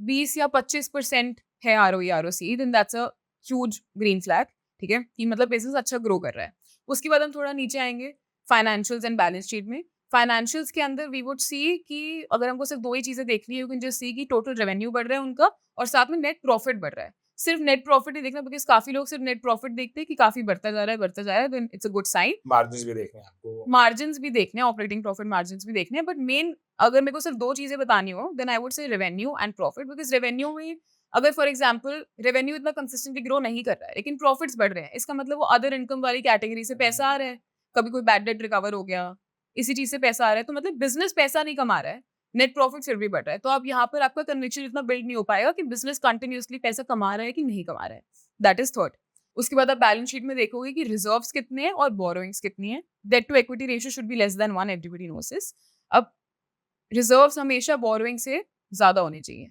20 या 25% है ROE ROC, then that's a huge green flag, ठीक है, कि मतलब बिजनेस अच्छा ग्रो कर रहा है। उसके बाद हम थोड़ा नीचे आएंगे फाइनेंशियल्स एंड बैलेंस शीट में। फाइनेंशियल्स के अंदर वी वुड सी कि अगर हमको सिर्फ 2 ही चीजें देखनी है, यू कैन जस्ट सी कि टोटल रेवेन्यू बढ़ रहा है उनका और साथ में नेट प्रॉफिट बढ़ रहा है। सिर्फ नेट प्रॉफिट नहीं देखना, बिकॉज काफी लोग सिर्फ नेट प्रॉफिट देखते हैं कि काफी बढ़ता जा रहा है, then it's a good sign. Margins भी देखने हैं आपको, मार्जिन्स भी देखने हैं, ऑपरेटिंग प्रॉफिट मार्जिन्स भी देखने हैं, बट मेन अगर मेरे को सिर्फ 2 चीजें बतानी हो, then I would say revenue and profit. Because revenue में अगर फॉर एग्जाम्पल रेवेन्यू इतना कंसिस्टेंटली ग्रो नहीं कर रहा है लेकिन प्रॉफिट्स बढ़ रहे हैं, इसका मतलब वो अदर इनकम वाली कैटेगरी से पैसा आ रहा है, कभी कोई बैड डेट रिकवर हो गया, इसी चीज से पैसा आ रहा है, तो मतलब बिजनेस पैसा नहीं कमा रहा है, नेट प्रॉफिट फिर भी बढ़ रहा है। तो अब यहाँ पर आपका कन्विक्शन इतना बिल्ड नहीं हो पाएगा कि बिजनेस कंटिन्यूअसली पैसा कमा रहा है कि नहीं कमा रहा है। That is third. उसके बाद आप बैलेंस शीट में देखोगे कि रिजर्व्स कितने हैं और बोरोइंग्स कितनी है। Debt to equity ratio should be less than 1, everybody knows this. अब रिजर्व्स हमेशा बोरोइंग से ज्यादा होने चाहिए,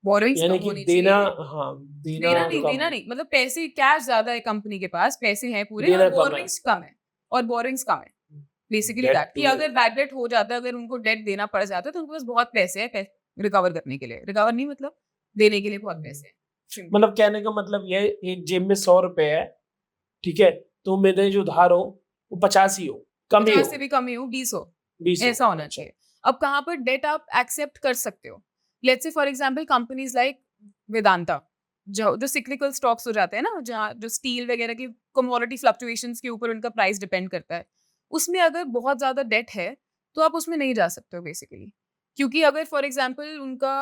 बोरोइंग्स यानी कम कि होनी देना, चाहिए। हाँ देना नहीं, मतलब पैसे कैश ज्यादा है कंपनी के पास, पैसे हैं पूरे, देना और कम है। बोरोइंग्स कम है, और बोरोइंग्स कम है। बेसिकली Debt दैट कि to- अगर बैड डेट हो जाता है, अगर उनको डेट देना पड़ जाता है, तो उनके पास बहुत पैसे हैं रिकवर करने के लिए, रिकवर नहीं मतलब देने के लिए बहुत पैसे हैं। मतलब कहने का मतलब ये, एक जेब में 100 रुपए है, ठीक है, तो मेरे जो धार हो वो 50 ही हो, कम ही 50 से हो, भी कम ही हो, 20 हो, 20 हो। ऐसा होना चाहिए। अब कहाँ पर डेट आप एक्सेप्ट कर सकते हो? Let's say for example companies like Vedanta, जो सिक्लिकल स्टॉक्स हो जाते हैं ना, जहाँ जो स्टील वगैरह की कमोडिटी फ्लक्चुएशंस के ऊपर उनका प्राइस डिपेंड करता है, उसमें अगर बहुत ज़्यादा डेट है तो आप उसमें नहीं जा सकते हो बेसिकली। क्योंकि अगर फॉर एग्जांपल उनका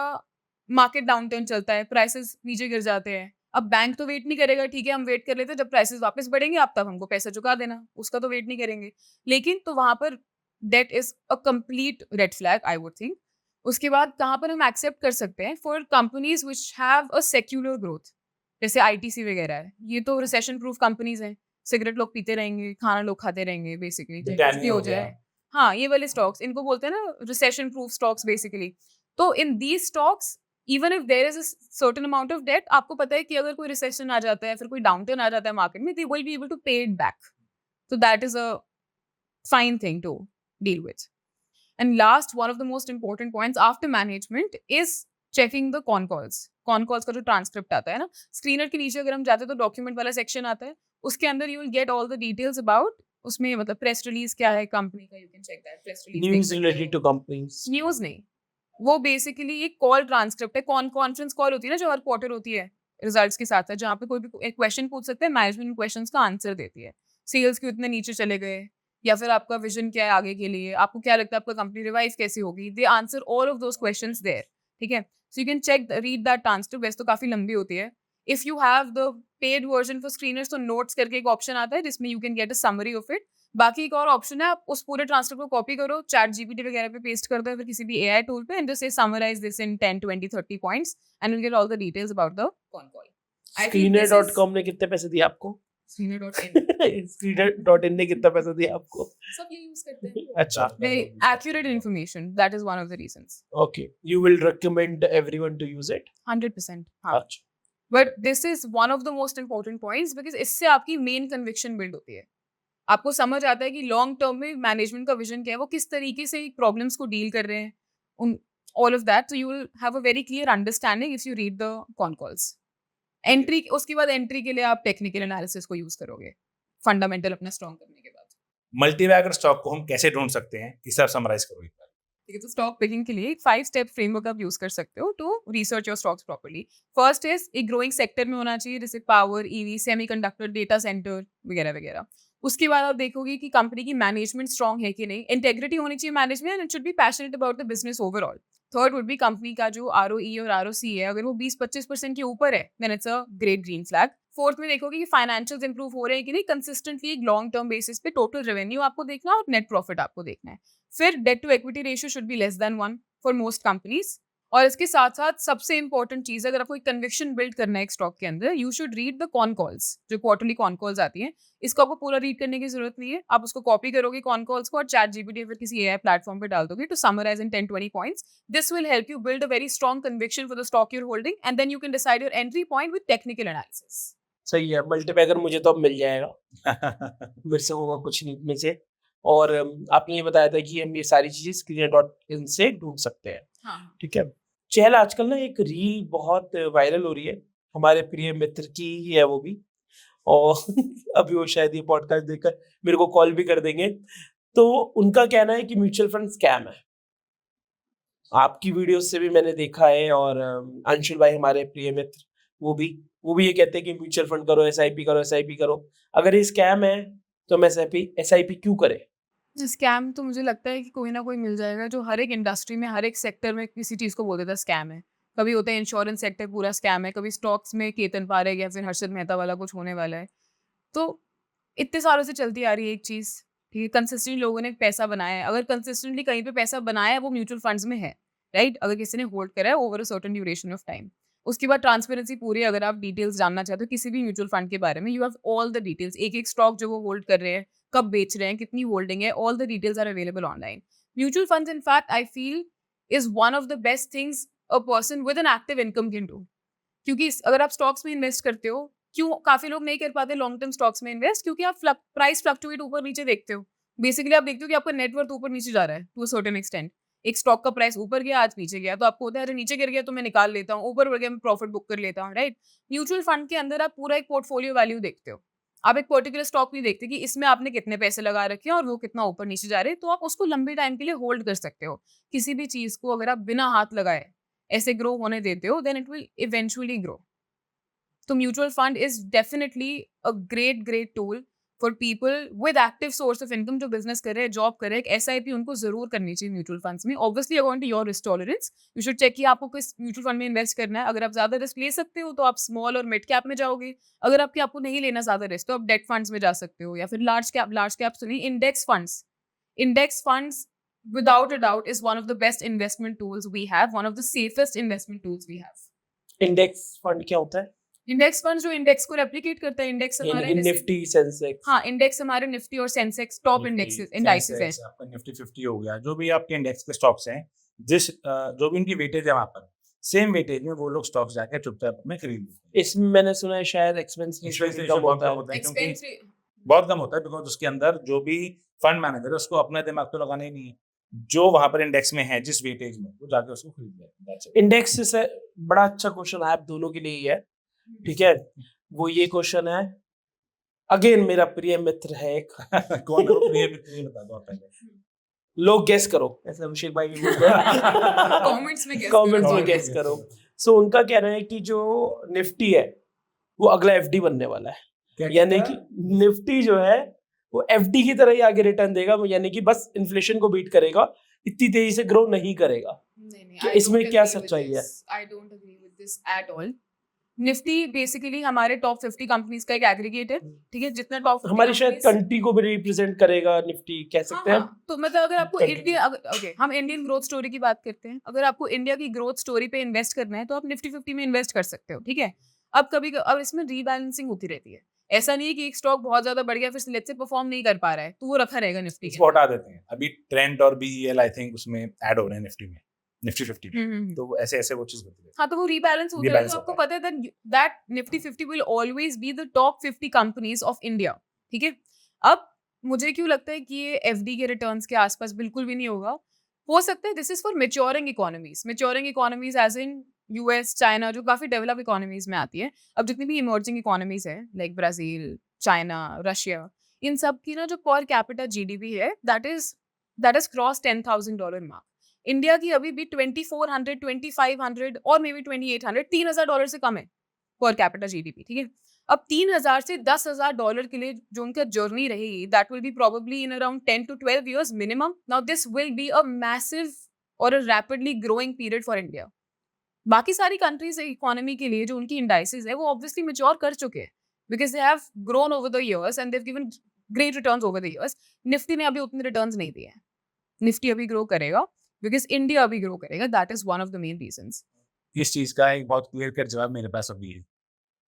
मार्केट डाउनटर्न चलता है, प्राइसेस नीचे गिर जाते हैं, अब बैंक तो वेट नहीं करेगा, ठीक है हम वेट कर लेते हैं जब प्राइसेस वापस बढ़ेंगे आप तब हमको पैसा चुका देना, उसका तो वेट नहीं करेंगे। लेकिन तो वहाँ पर debt is a complete red flag I would think. उसके बाद कहाँ पर हम एक्सेप्ट कर सकते हैं, for companies which have a secular growth, जैसे आईटीसी वगैरह है, ये तो रिसेशन प्रूफ कंपनीज हैं, सिगरेट लोग पीते रहेंगे, खाना लोग खाते रहेंगे बेसिकली, चाहे कुछ भी ब्रिटानिया हो हो गया। जाए। हाँ, ये वाले स्टॉक्स इनको बोलते हैं ना रिसेशन प्रूफ स्टॉक्स बेसिकली। तो in these stocks even if there is a certain amount of debt, आपको पता है कि अगर कोई रिसेशन आ जाता है, फिर कोई डाउनटर्न आ जाता है मार्केट में, they will be able to pay it back. So that is a fine thing to deal with. And last, one of the most important points after management is checking the con calls. Con calls का जो transcript आता है ना, screener के नीचे अगर हम जाते हैं तो document वाला section आता है, उसके अंदर you will get all the details about उसमें मतलब press release क्या है कंपनी का, you can check that press release. News related to companies. News नहीं, वो बेसिकली एक कॉल ट्रांसक्रिप्ट है, कॉन्फ्रेंस कॉल होती है ना जो हर क्वार्टर होती है रिजल्ट्स के साथ है, जहाँ पे कोई भी एक क्वेश्चन पूछ सकते हैं, मैनेजमेंट क्वेश्चंस का आंसर देती है, सेल्स क्यों इतने नीचे चले गए, या फिर आपका विजन क्या है आगे के लिए, आपको क्या लगता है आपका कंपनी रिवाइव कैसी होगी, they answer all of those questions there. ठीक है, so you can check read that transcript, वैसे तो काफी लंबी होती है। If you have the paid version for screeners तो नोट्स करके एक ऑप्शन आता है जिसमें you can get a summary of it. बाकी एक और ऑप्शन है, आप उस पूरे ट्रांसक्रिप्ट को कॉपी करो, चैट जीपीटी वगैरह पे पेस्ट कर दो, या फिर किसी भी एआई टूल पे, and just say summarize this in 10 20 30 points and you get all the details about the con call. Screener.com ने कितने पैसे दिए आपको? Screener.in Screener.in ने कितना पैसा दिया आपको? सब ये यूज करते हैं। अच्छा, Very accurate information, that is one of the reasons. okay. You will recommend everyone to use it? 100%. हाँ, अच्छा, but this is one of the most important points because इससे आपकी main conviction build होती है। आपको समझ आता है कि लॉन्ग टर्म में मैनेजमेंट का विजन क्या है, वो किस तरीके से प्रॉब्लम्स को डील कर रहे हैं, उन all of that, so you will have a very clear understanding if you read the con calls. Entry, उसके बाद एंट्री के लिए आप टेक्निकल एनालिसिस को यूज करोगे फंडामेंटल अपना स्ट्रॉन्ग करने के बाद। मल्टीबैगर स्टॉक को हम कैसे ढूंढ सकते हैं, इसे आप समराइज करो एक बार। ठीक है, तो स्टॉक पिकिंग के लिए एक 5 स्टेप फ्रेमवर्क आप यूज कर सकते हो to research your stocks properly. First is एक ग्रोइंग सेक्टर में होना चाहिए, जैसे power, EV, semiconductor, data centre वगैरह वगैरह। उसके बाद आप देखोगे कि कंपनी की मैनेजमेंट स्ट्रांग है कि नहीं, इंटेग्रिटी होनी चाहिए management, and it should be passionate about the business overall. Third would be company का जो ROE और ROC है, अगर वो 20-25% के ऊपर है then it's a great green flag. Fourth में देखोगे कि फाइनेंशियल्स इंप्रूव हो रहे हैं कि नहीं, कंसिस्टेंटली एक लॉन्ग टर्म बेसिस पे टोटल रेवेन्यू आपको देखना है और नेट प्रॉफिट आपको देखना है। फिर debt to equity ratio should be less than 1 for most companies. और इसके साथ साथ सबसे इंपॉर्टेंट चीज, अगर आपको एक कन्विक्शन बिल्ड करना है एक स्टॉक के अंदर, you should read the con calls, जो क्वार्टरली कॉन कॉल्स आती हैं। इसको आपको पूरा रीड करने की जरूरत नहीं है, आप उसको कॉपी करोगे कॉन कॉल्स को और चैट जीपीटी फिर किसी एआई प्लेटफॉर्म पे डाल दोगे to summarize in 10-20 points. This will help you build a very strong conviction for the stock your holding, and then you can decide your entry point with technical analysis. सही है। Multibagger मुझे तो अब मिल जाएगा, मेरे से होगा कुछ नहीं में से। और आपने ये बताया था कि हम ये सारी चीजें Screener.in से ढूंढ सकते हैं। हाँ, ठीक है। चहल, आजकल ना एक रील बहुत वायरल हो रही है, हमारे प्रिय मित्र की ही है वो भी, और अभी वो शायद ये पॉडकास्ट देखकर मेरे को कॉल भी कर देंगे। तो उनका कहना है कि म्यूचुअल फंड स्कैम है। आपकी वीडियोस से भी मैंने देखा है, और अंशुल भाई हमारे प्रिय मित्र वो भी ये कहते हैं कि म्यूचुअल फंड करो, SIP करो। अगर ये स्कैम है तो हम SIP क्यों करें? स्कैम तो मुझे लगता है कि कोई ना कोई मिल जाएगा जो हर एक इंडस्ट्री में, हर एक सेक्टर में किसी चीज़ को बोल देता है स्कैम है। कभी होता है इंश्योरेंस सेक्टर पूरा स्कैम है, कभी स्टॉक्स में केतन पारेख या फिर हर्षद मेहता वाला कुछ होने वाला है। तो इतने सालों से चलती आ रही है एक चीज़, ठीक है, कंसिस्टेंटली लोगों ने पैसा बनाया है। अगर कंसिस्टेंटली कहीं पे पैसा बनाया है वो म्यूचुअल फंड्स में है, राइट, अगर किसी ने होल्ड करा है over a certain duration of time. उसके बाद ट्रांसपेरेंसी पूरी, अगर आप डिटेल्स जानना चाहते हो किसी भी म्यूचुअल फंड के बारे में, you have all the details, एक एक स्टॉक जो वो होल्ड कर रहे हैं, कब बेच रहे हैं, कितनी होल्डिंग है, all the details are available online. Mutual funds in fact I feel is one of the best things a person with an active income can do. क्योंकि अगर आप स्टॉक्स में इन्वेस्ट करते हो, क्यों काफी लोग नहीं कर पाते लॉन्ग टर्म स्टॉक्स में इन्वेस्ट, क्योंकि आप प्राइस फ्लक्चुएट ऊपर नीचे देखते हो। बेसिकली आप देखते हो कि आपका नेटवर्थ ऊपर नीचे जा रहा है टू अ सर्टेन एक्सटेंट। एक स्टॉक का प्राइस ऊपर गया, आज नीचे गया, तो आपको होता है अरे नीचे गिर गया तो मैं निकाल लेता हूँ, ऊपर बढ़ गया मैं प्रॉफिट बुक कर लेता हूँ, राइट। म्यूचुअल फंड के अंदर आप पूरा एक पोर्टफोलियो वैल्यू देखते हो, आप एक पर्टिकुलर स्टॉक नहीं देखते कि इसमें आपने कितने पैसे लगा रखे हैं और वो कितना ऊपर नीचे जा रहे हैं, तो आप उसको लंबे टाइम के लिए होल्ड कर सकते हो। किसी भी चीज को अगर आप बिना हाथ लगाए ऐसे ग्रो होने देते हो, then it will eventually grow. तो mutual fund is definitely a great tool for people with active source of income जो बिजनेस कर रहे हैं, जॉब कर रहे हैं. SIP उनको जरूर करनी चाहिए म्यूचुअल फंड्स में. Obviously according to your risk tolerance you should check कि आपको किस म्यूचुअल फंड में इन्वेस्ट करना है. अगर आप ज्यादा रिस्क ले सकते हो तो आप स्मॉल और मिड कैप में जाओगे. अगर आपको नहीं लेना ज्यादा रिस्क तो आप डेट फंड्स में जा सकते हो, या फिर लार्ज कैप तो नहीं, index funds without a doubt is one of the best investment tools we have, one of the safest investment tools we have. Index fund क्या होता है? इंडेक्स फंड जो इंडेक्स को रेप्लिकेट करता है. इंडेक्स हमारे निफ्टी, सेंसेक्स. हाँ, index हमारे निफ्टी और सेंसेक्स टॉप इंडेक्सेस है. आपका निफ्टी 50 हो गया, जो भी आपके इंडेक्स के स्टॉक्स हैं, जिस जो भी उनकी वेटेज है वहां पर सेम वेटेज में वो लोग स्टॉक्स जाकर चुपचाप में खरीद लेते हैं. इसमें मैंने सुना है शायद एक्सपेंस कम होता है क्योंकि बहुत कम होता है, बिकॉज उसके अंदर जो भी फंड मैनेजर है उसको अपना दिमाग तो लगाना ही नहीं है. जो वहां पर इंडेक्स में है जिस वेटेज में, वो जाके उसको खरीद लेते हैं. इंडेक्स से बड़ा अच्छा क्वेश्चन है आप दोनों के लिए ही है, ठीक है. वो ये क्वेश्चन है, अगेन मेरा प्रिय मित्र है एक. कौन है वो प्रिय मित्र, बता दो पहले. लोग गेस करो, ऐसा अभिषेक भाई भी बोलते हैं. कमेंट्स में गेस करो. सो उनका कहना है कि जो निफ्टी है वो अगला एफडी बनने वाला है. यानी कि निफ्टी जो है वो एफडी की तरह ही आगे रिटर्न देगा, यानी कि बस इन्फ्लेशन को बीट करेगा, इतनी तेजी से ग्रो नहीं करेगा. नहीं, इसमें क्या सच्चाई है? I don't agree with this at all. Nifty basically हमारे टॉप 50 कंपनीज का एक एग्रीगेट है, ठीक है. जितना टॉप हमारी शायद कंट्री को भी रिप्रेजेंट करेगा निफ्टी, कह सकते हैं. तो मतलब अगर आपको हम इंडियन ग्रोथ स्टोरी की बात करते हैं. अगर आपको इंडिया की ग्रोथ स्टोरी पे इन्वेस्ट करना है तो आप निफ्टी 50 में इन्वेस्ट कर सकते हो, ठीक है. अब इसमें रीबैलेंसिंग होती रहती है. ऐसा नहीं है कि एक स्टॉक बहुत ज्यादा बढ़ गया फिर लेट्स से परफॉर्म नहीं कर पा रहा है तो वो रखा रहेगा निफ्टी के. उसको हटा देते हैं. अभी ट्रेंड और BEL आई थिंक उसमें ऐड हो रहे हैं निफ्टी में, निफ्टी 50 में. तो ऐसे वो चीज होती है. हाँ, तो वो रीबैलेंस होता है. तो आपको पता है that Nifty 50 will always be the top 50 companies of India, ठीक है. अब मुझे क्यों लगता है कि ये एफडी के रिटर्न्स के आसपास बिल्कुल भी नहीं होगा. हो सकता है this is for maturing economies as in US, China, जो काफी डेवलप इकोनॉमीज में आती है. अब जितनी भी इमर्जिंग इकोनॉमीज है लाइक ब्राजील, चाइना, रशिया, इन सब की ना जो पर कैपिटा GDP है that is cross $10,000 mark. India की अभी भी 2400, 2500 और मे बी 2800, $3,000 से कम है पर कैपिटा GDP, ठीक है. अब 3,000 से $10,000 के लिए जो उनका जर्नी रहेगी that will be probably in around 10 to 12 years मिनिमम. Now this will be a massive और a rapidly growing period for India. बाकी सारी कंट्रीज इकोनॉमी के लिए जो उनकी इंडाइसेस है वो ऑब्वियसली मैच्योर कर चुके हैं because they have grown over the years and they have given great returns over the years. Nifty ने अभी उतने रिटर्न्स नहीं दिए हैं. निफ्टी अभी ग्रो करेगा बिकॉज इंडिया अभी ग्रो करेगा. That is one of the main reasons. इस चीज का एक बहुत क्लियर कट जवाब मेरे पास अभी है.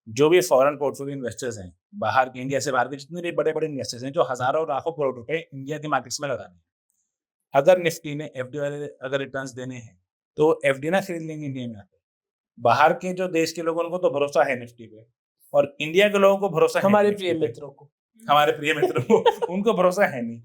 जो भी फॉरेन पोर्टफोलियो इन्वेस्टर्स हैं, बाहर के, इंडिया से बाहर के जितने भी बड़े बड़े इन्वेस्टर्स हैं जो हजारों और लाखों करोड़ रुपए इंडिया के मार्केट्स में लगा रहे हैं, अगर निफ्टी ने एफडी वाले अगर रिटर्न्स देने हैं तो एफडी ना खरीद लेंगे इंडिया में आकर. बाहर के जो देश के लोगों को तो भरोसा है निफ्टी पे, और इंडिया के लोगों को भरोसा है हमारे प्रिय मित्रों को उनको भरोसा है नहीं.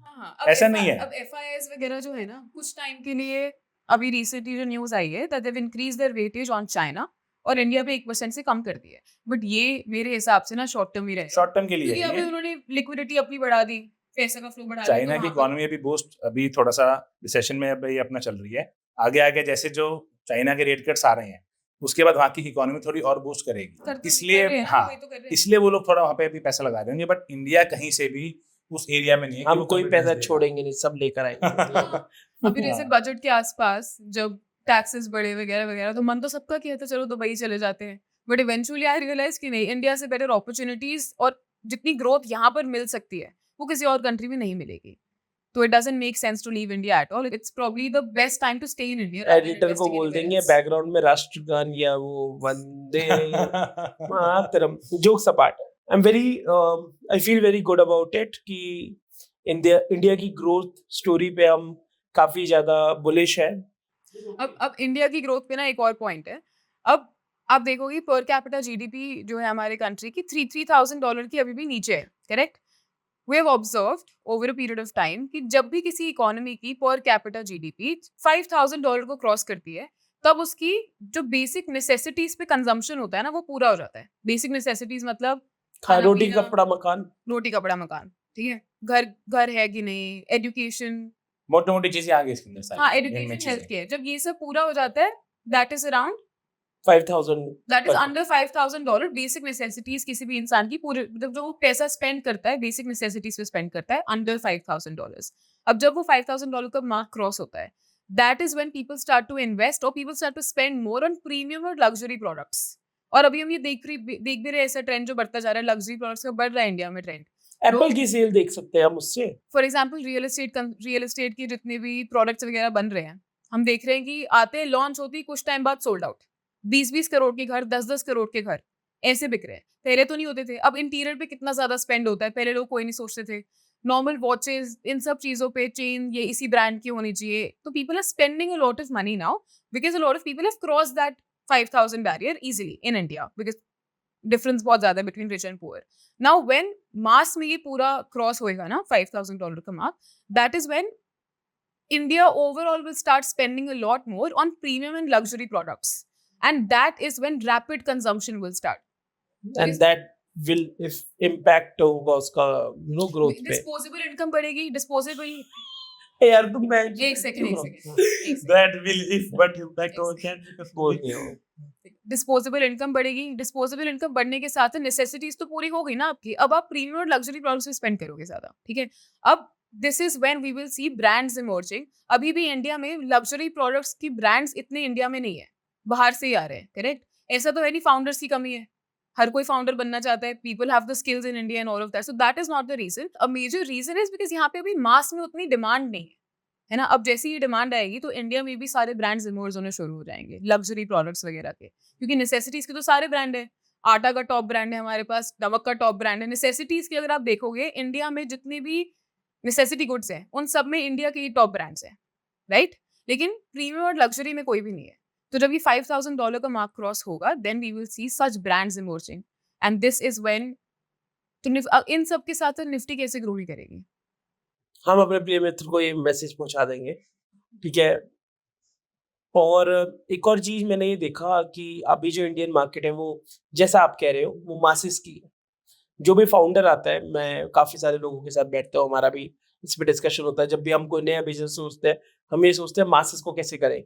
ऐसा नहीं है. अब FIIs वगैरह जो है ना, कुछ टाइम के लिए अभी रिसेंटली जो न्यूज आई है that they have increased their weightage on China और इंडिया पे 1% से कम कर दिया है. बट ये मेरे हिसाब से ना शॉर्ट टर्म ही रहेगा. शॉर्ट टर्म के लिए क्योंकि अभी उन्होंने लिक्विडिटी अपनी बढ़ा दी, पैसे का फ्लो बढ़ा दिया. चाइना की इकोनॉमी अभी बूस्ट, अभी थोड़ा सा रिसेशन में अभी अपना चल रही है. आगे आगे जैसे जो चाइना के रेट कट्स आ रहे हैं उसके बाद वहाँ की इकोनॉमी थोड़ी और बूस्ट करेगी. इसलिए हाँ, इसलिए वो लोग थोड़ा वहाँ पे भी पैसा लगा रहे होंगे. बट इंडिया कहीं से भी उस एरिया में नहीं है. हम कोई पैसा छोड़ेंगे नहीं, सब लेकर आएंगे. अभी जैसे बजट के आसपास जब टैक्सेस बढ़े वगैरह वगैरह तो मन तो सबका किया था चलो दुबई चले जाते हैं. बट इवेंचुअली आई रियलाइज कि नहीं, इंडिया से बेटर अपॉर्चुनिटीज और जितनी ग्रोथ यहाँ पर मिल सकती है वो किसी और कंट्री में नहीं मिलेगी. तो it doesn't make sense to leave India at all. It's probably the best time to stay in India. Editor को बोल देंगे बैकग्राउंड में राष्ट्रगान या वो Vande Mataram. Jokes apart, I am very I feel very good about it कि India की growth story पे हम काफी ज्यादा बुलिश है. अब इंडिया की ग्रोथ पे ना एक और पॉइंट है. अब आप देखोगे पर कैपिटा GDP जो है हमारे कंट्री की $3,000 की अभी भी नीचे है, correct. We have observed over a period of time कि जब भी किसी इकोनॉमी की पर कैपिटा GDP $5,000 को क्रॉस करती है तब उसकी जो बेसिक नेसेसिटीज पे कंजम्पशन होता है ना वो पूरा हो जाता है. बेसिक नेसेसिटीज मतलब रोटी कपड़ा मकान, ठीक है. घर है कि नहीं, एजुकेशन, मोटी मोटी चीजें आ गई इसके अंदर. हाँ, एजुकेशन, हेल्थ केयर, जब ये सब पूरा हो जाता है that is around 5,000 that is पर- अंडर $5,000 बेसिक नेसेसिटीज किसी भी इंसान की पूरे मतलब जो वो पैसा स्पेंड करता है बेसिक नेसेसिटीज पे स्पेंड करता है अंडर $5,000. अब जब वो $5,000 का मार्क क्रॉस होता है that is when people start to invest और people start to spend more on premium और लग्जरी प्रोडक्ट्स. और अभी हम ये देख भी रहे ऐसा ट्रेंड जो बढ़ता जा रहा है लग्जरी प्रोडक्ट्स का बढ़ रहा है इंडिया में ट्रेंड. एप्पल की सेल देख सकते हैं हम उससे. फॉर एग्जाम्पल रियल एस्टेट की जितने भी प्रोडक्ट्स वगैरह बन रहे हैं हम देख रहे हैं कि आते हैं लॉन्च होती है कुछ टाइम बाद सोल्ड आउट. 20-20 करोड़ के घर 10-10 करोड़ के घर ऐसे बिक रहे हैं. पहले तो नहीं होते थे. अब इंटीरियर पे कितना ज्यादा स्पेंड होता है पहले लोग कोई नहीं सोचते थे. नॉर्मल वॉचेस इन सब चीजों पे चेन ये इसी ब्रांड की होनी चाहिए. तो people are spending a lot of money now because a lot of people have cross that 5,000 barrier easily in India because difference बहुत ज्यादा है between rich and poor. Now when mass में ये पूरा क्रॉस होएगा ना $5,000 का mark that is when India overall will start spending a lot more on premium and luxury products. And that is when rapid consumption will start. And that will if impact होगा उसका growth पे. Disposable income बढ़ेगी, disposable. यार तुम मैं एक second. That will if but impact over can बोल नहीं हो. Disposable income बढ़ेगी, disposable income बढ़ने के साथ necessities तो पूरी हो गई ना आपकी. अब आप premium और luxury products पे spend करोगे ज़्यादा, ठीक है? अब this is when we will see brands emerging. अभी भी इंडिया में luxury products की brands इतने इंडिया में नहीं है, बाहर से ही आ रहे हैं, correct? ऐसा तो है नहीं founders की कमी है. हर कोई फाउंडर बनना चाहता है. People have the skills in India and all of that. So that is not the reason. A major reason is because यहाँ पे अभी मास में उतनी डिमांड नहीं है ना. अब जैसे ही डिमांड आएगी तो इंडिया में भी सारे ब्रांड्स इमर्ज होने शुरू हो जाएंगे लग्जरी प्रोडक्ट्स वगैरह के. क्योंकि नेसेसिटीज के तो सारे ब्रांड है. आटा का टॉप ब्रांड है हमारे पास, नमक का टॉप ब्रांड है. नेसेसिटीज की अगर आप देखोगे इंडिया में जितनी भी नेसेसिटी गुड्स हैं उन सब में इंडिया के ही टॉप ब्रांड्स हैं, राइट? लेकिन प्रीमियम और लग्जरी में कोई भी नहीं है. तो जब ये $5,000 का मार्क क्रॉस होगा then we will see such brands emerging. And this is when तो इन सब के साथ निफ्टी कैसे ग्रो नहीं करेगी? हम अपने प्रिय मित्र को ये मैसेज पहुंचा देंगे, ठीक है. और एक और चीज मैंने ये देखा कि अभी जो इंडियन मार्केट है वो जैसा आप कह रहे हो वो मासेस की है. जो भी फाउंडर आता है, मैं काफी सारे लोगों के साथ बैठता हूँ, हमारा भी इस पे डिस्कशन होता है. जब भी हम कोई नया बिजनेस सोचते हैं हम ये सोचते हैं मासेस को कैसे करें,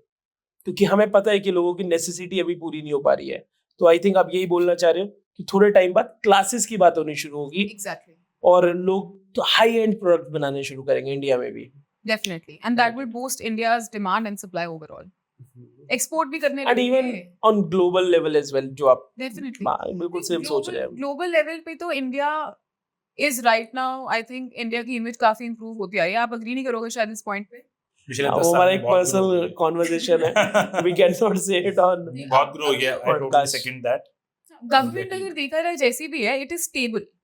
क्योंकि हमें पता है कि लोगों की नेसेसिटी अभी पूरी नहीं हो पा रही है. तो आई थिंक आप यही बोलना चाह रहे हो कि थोड़े टाइम बाद क्लासेस की बात होनी शुरू होगी. Exactly. और लोग तो हाई एंड प्रोडक्ट बनाने शुरू करेंगे इंडिया में भी. Definitely. And that will boost India's demand and supply overall. Export भी करने एंड इवन लगेंगे. On global level as well, जो आप Definitely. बिल्कुल सेम सोच रहे हैं. ग्लोबल लेवल पे तो India is right now I think India की इमेज काफी इंप्रूव होती आई है. आप अग्री नहीं करोगे शायद इस पॉइंट पे? पिछले वो 10 साल हमारा में एक बहुत grow पर्सनल हुई है। कॉन्वर्सेशन है, we can not say it on. बहुत ग्रो हो गया. I totally Podcast. Second that. Government अगर देखा जाए जैसी भी है it is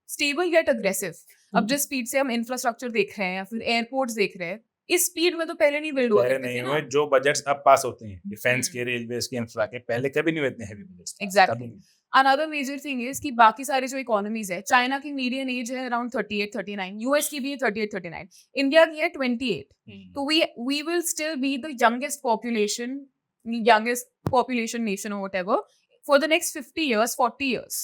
stable get aggressive. अब जिस स्पीड से हम इंफ्रास्ट्रक्चर देख रहे हैं या फिर एयरपोर्ट्स देख रहे हैं इस स्पीड में तो पहले नहीं बिल्ड हुआ पहले करते नहीं थे हुए. ना. जो बजट्स अब पास होते हैं डिफेंस के, रेलवेज के, इंफ्रा के, पहले कभी नहीं हुए इतने heavy budgets. Exactly. Another major thing is कि बाकी सारे जो इकोनॉमीज है, चाइना की मीडियन एज है अराउंड 38-39, यूएस की भी है 38-39, इंडिया की है 28. तो we will still be the youngest population nation or whatever for the next 50 years, 40 years.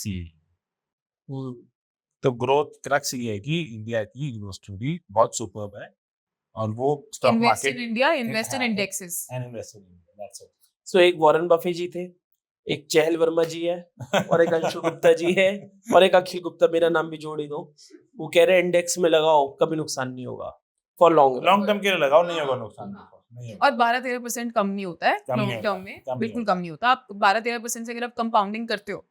तो ग्रोथ क्रक्स ये है कि इंडिया की ग्रोथ स्टोरी बहुत सुपर्ब है और वो stock Invest market in India, invest in हाँ, indexes. And invest in India. That's it. So एक वॉरेन बफे जी थे, एक चहल वर्मा जी है, और एक अंशु गुप्ता जी है, और एक अखिल गुप्ता, मेरा नाम भी जोड़ ही दो. वो कह रहे हैं इंडेक्स में लगाओ कभी नुकसान नहीं होगा फॉर लॉन्ग टर्म के लिए लगाओ, नहीं होगा नुकसान. नहीं होगा. और 12-13% कम नहीं होता है कम नहीं लॉन्ग होता, टर्म में. कम नहीं बिल्कुल होता. कम नहीं होता. आप 12-13% से अगर आप कंपाउंडिंग करते हो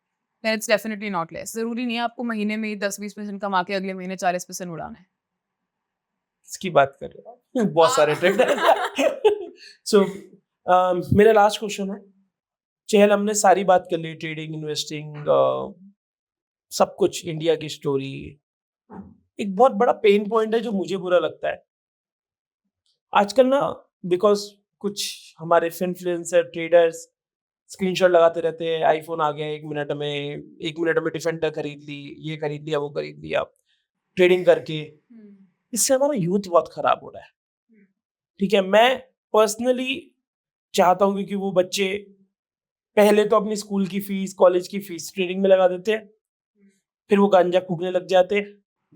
then it's definitely not less. जरूरी नहीं है आपको महीने में 10-20% कमा के अगले महीने 40% उड़ाना है. इसकी बात कर रहे हो बहुत सारे ट्रेडर. सो मेरा लास्ट क्वेश्चन है, चहल हमने सारी बात कर ली, ट्रेडिंग, इन्वेस्टिंग, सब कुछ, इंडिया की स्टोरी. एक बहुत बड़ा पेन पॉइंट है जो मुझे बुरा लगता है आजकल ना, बिकॉज कुछ हमारे इन्फ्लुएंसर ट्रेडर्स स्क्रीनशॉट लगाते रहते हैं, आईफोन आ गया 1 मिनट में डिफेंडर खरीद ली, ये खरीद लिया, वो खरीद लिया, ट्रेडिंग करके. इससे हमारा यूथ बहुत खराब हो रहा है. ठीक है, मैं पर्सनली चाहता हूँ कि वो बच्चे पहले तो अपनी स्कूल की फीस, कॉलेज की फीस ट्रेडिंग में लगा देते हैं, फिर वो गांजा फूकने लग जाते हैं,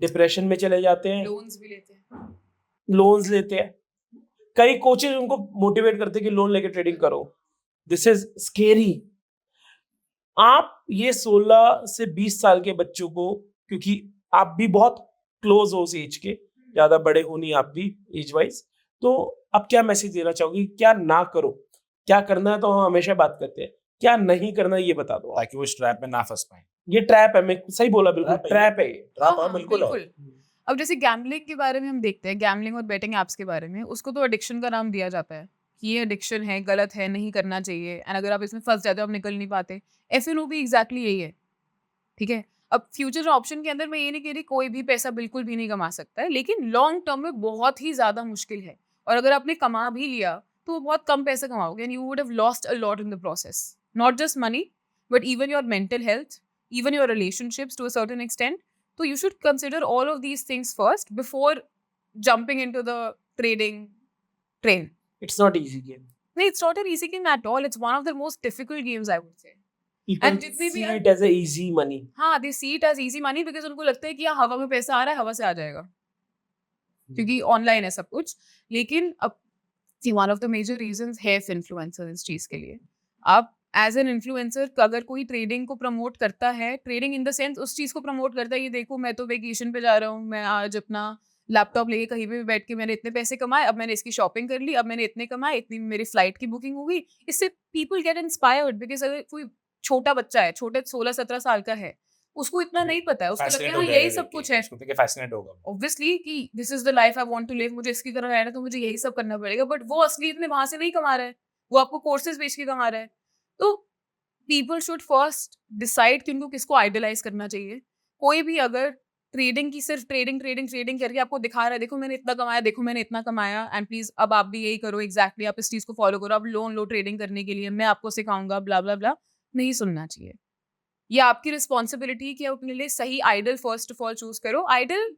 डिप्रेशन में चले जाते हैं, लोन्स भी लेते हैं. लोन्स लेते हैं. कई कोचेज उनको मोटिवेट करते हैं कि लोन लेके ट्रेडिंग करो. This is scary. आप ये 16 से 20 साल के बच्चों को, क्योंकि आप भी बहुत क्लोज हो उस एज के, ज्यादा बड़े हो नहीं आप भी एज वाइज, तो आप क्या मैसेज देना चाहोगे? क्या ना करो, क्या करना है तो हम हमेशा बात करते हैं, क्या नहीं करना ये बता दो आप। ताकि वो इस ट्रैप में ना फंस पाए। ये ट्रैप है, मैं सही बोला, बिल्कुल Trap है ये। ट्रैप है ये। ट्रैप हाँ, है, बिल्कुल है। अब जैसे गैम्बलिंग के बारे में हम देखते हैं, गैम्बलिंग और बेटिंग ऐप्स के बारे में, उसको तो एडिक्शन का नाम दिया जाता है कि ये एडिक्शन है, गलत है, नहीं करना चाहिए, एंड अगर आप इसमें फंस जाते हो आप निकल नहीं पाते। एफएनओ भी एग्जैक्टली यही है, ठीक है। अब फ्यूचर ऑप्शन के अंदर मैं ये नहीं कह रही कोई भी पैसा बिल्कुल भी नहीं कमा सकता है, लेकिन लॉन्ग टर्म में बहुत ही ज्यादा मुश्किल है, और अगर आपने कमा भी लिया तो वो बहुत कम पैसे कमाओगे, and you would have lost a lot in the process, not just money but even your mental health, even your relationships to a certain extent. So you should consider all of these things first before jumping into the trading train. It's not easy game. No, it's not an easy game at all. It's one of the most difficult games, I would say. People And जितने भी see it as a easy money. हाँ, they see it as easy money because उनको लगता है कि हवा में पैसा आ रहा है, हवा से आ जाएगा, क्योंकि ऑनलाइन है सब कुछ। लेकिन अब one of the major reasons है इन्फ्लुएंसर इस चीज के लिए। आप एज एन इन्फ्लुएंसर अगर कोई ट्रेडिंग को प्रमोट करता है, ट्रेडिंग इन द सेंस उस चीज को प्रमोट करता है, ये देखो मैं तो वेकेशन पे जा रहा हूँ, मैं आज अपना लैपटॉप लेके कहीं पे भी बैठ के मैंने इतने पैसे कमाए, अब मैंने इसकी शॉपिंग कर ली, अब मैंने इतने कमाए, इतनी मेरी फ्लाइट की बुकिंग हो गई। इससे पीपल गेट इंस्पायर्ड, बिकॉज अगर कोई छोटा बच्चा है, छोटे 16-17 साल का है, उसको इतना नहीं पता है, उसको लगता है Fascinate हाँ हो जाएगा यही सब देख के, कुछ है, उसको देख के fascinate होगा। ऑब्वियसली कि this is the life I want to live, मुझे इसकी तरह रहना, तो मुझे यही सब करना पड़ेगा, बट वो असलियत में वहां से नहीं कमा रहा है, वो आपको कोर्सेज बेच के कमा रहा है। तो पीपल शुड फर्स्ट डिसाइड कि उनको किसको आइडलाइज करना चाहिए। कोई भी अगर ट्रेडिंग की सिर्फ ट्रेडिंग ट्रेडिंग ट्रेडिंग करके आपको दिखा रहा है, देखो मैंने इतना कमाया, देखो मैंने इतना कमाया, एंड प्लीज अब आप भी यही करो, एग्जैक्टली आप इस चीज को फॉलो करो, आप लोन लो ट्रेडिंग करने के लिए, मैं आपको सिखाऊंगा, ब्ला ब्ला ब्ला, नहीं सुनना चाहिए। ये आपकी रिस्पॉन्सिबिलिटी है कि आप अपने लिए सही idol first of all choose करो। आइडल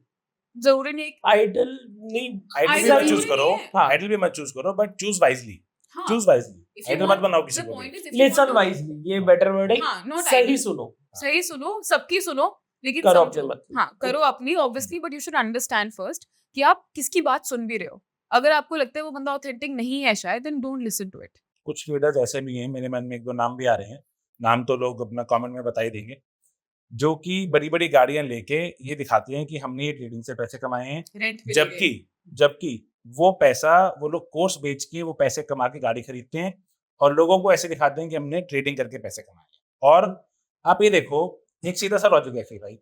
जरूरी नहीं आइडल नहीं, आइडल भी Idol मत चूज जरूरी करो, नहीं है। हाँ। आइडल भी मत चूज करो, बट चूज वाइजली, हाँ, choose wisely. if you idol मत want- बनाओ the किसी को भी। point is if you want listen to- wisely, ये बेटर वर्ड है। हाँ, not सही idol. सुनो, सही सुनो, सबकी सुनो, लेकिन करो समझो। अपने मत। हाँ, करो अपनी obviously, but you should understand first कि आप किसकी बात सुन भी रहे हो। अगर आपको लगता है वो बंदा ऑथेंटिक नहीं है शायद, then don't listen to it. कुछ लीडर्स ऐसे भी हैं, मेरे मन में 1-2 नाम भी आ रहे हैं, नाम तो लोग अपना कमेंट में बता ही देंगे, जो कि बड़ी-बड़ी गाड़ियां लेके ये दिखाते हैं कि हमने ये ट्रेडिंग से पैसे कमाए हैं, रेंट पे जबकि वो पैसा वो लोग कोर्स बेच के वो पैसे कमा के गाड़ी खरीदते हैं और लोगों को ऐसे दिखाते हैं कि हमने ट्रेडिंग करके पैसे कमाए हैं। और आप ये देखो, एक सीधा सा लॉजिक है भाई,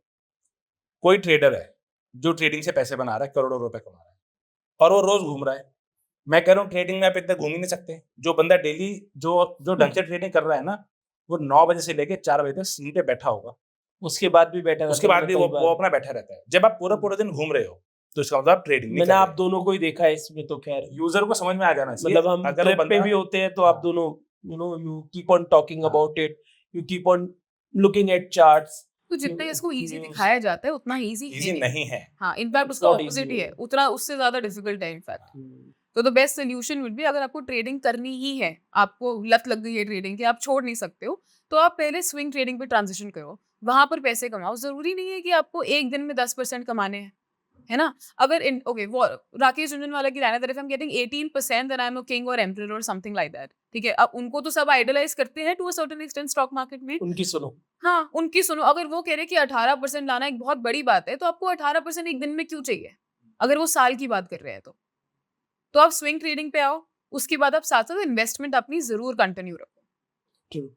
कोई ट्रेडर है जो ट्रेडिंग से पैसे बना रहा है, करोड़ों रुपए कमा रहा है, और वो रोज घूम रहा है। मैं कह रहा हूँ ट्रेडिंग में आप इतना घूम ही नहीं सकते। जो बंदा डेली जो ढंग से ट्रेडिंग कर रहा है ना, वो 9 बजे से लेके 4 बजे तक सीट पे बैठा होगा, उसके बाद भी बैठा उसके बाद भी वो अपना बैठा रहता है। जब आप पूरा दिन घूम रहे हो तो इसका मतलब आप ट्रेडिंग नहीं मैंने कर आप रहे। दोनों को ही देखा है इसमें, तो खैर यूजर को समझ में आ जाना चाहिए। मतलब हम अगर वो ट्रिप पे बंदा भी होते हैं तो आप दोनों, यू कीप ऑन टॉकिंग हाँ। About it, you keep on looking at charts. तो जितना इसको इजी News. दिखाया जाता है उतना इजी इजी नहीं है। हाँ, इनफैक्ट It's उसका not ऑपोजिट easy. ही है, उतना उससे ज्यादा डिफिकल्ट है इनफैक्ट। तो the best solution would be, अगर आपको ट्रेडिंग करनी ही है, आपको लत लग गई है ट्रेडिंग की, आप छोड़ नहीं सकते हो, तो आप पहले स्विंग ट्रेडिंग पे ट्रांजिशन करो, वहां पर पैसे कमाओ। जरूरी नहीं है कि आपको एक दिन में 10% कमाने हैं, है ना। अगर ओके, वो राकेश झुनझुनवाला की लाइन है, if I am getting 18% then I am a king और एम्परर और समथिंग लाइक दैट, ठीक है। अब उनको तो सब आइडलाइज करते हैं to a certain extent stock market में। उनकी सुनो, हाँ, उनकी सुनो। अगर वो कह रहे कि 18% लाना एक बहुत बड़ी बात है, तो आपको 18% एक दिन में क्यों चाहिए? अगर वो साल की बात कर रहे हैं तो आप स्विंग ट्रेडिंग पे आओ, उसके बाद आप साथ साथ इन्वेस्टमेंट अपनी जरूर कंटिन्यू रखो। True.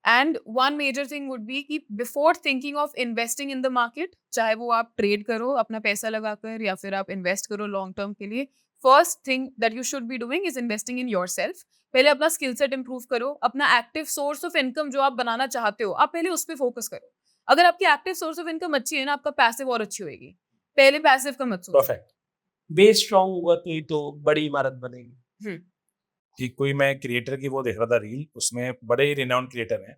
And one major thing would be कि before thinking of investing in the market, चाहे वो आप ट्रेड करो अपना पैसा लगाकर या फिर आप इन्वेस्ट करो लॉन्ग टर्म के लिए, first thing that you should be doing is investing in yourself. पहले अपना स्किल सेट इंप्रूव करो, अपना एक्टिव सोर्स ऑफ इनकम जो आप बनाना चाहते हो, आप पहले उस पर फोकस करो। अगर आपकी एक्टिव सोर्स ऑफ इनकम अच्छी है ना, आपका पैसिव और अच्छी होगी। पहले पैसिव का मत सोचो। परफेक्ट। बेस स्ट्रांग हुआ तो ही तो बड़ी इमारत बनेगी। कि कोई मैं क्रिएटर की वो देख रहा था रील, उसमें बड़े ही रिनाउंड क्रिएटर हैं,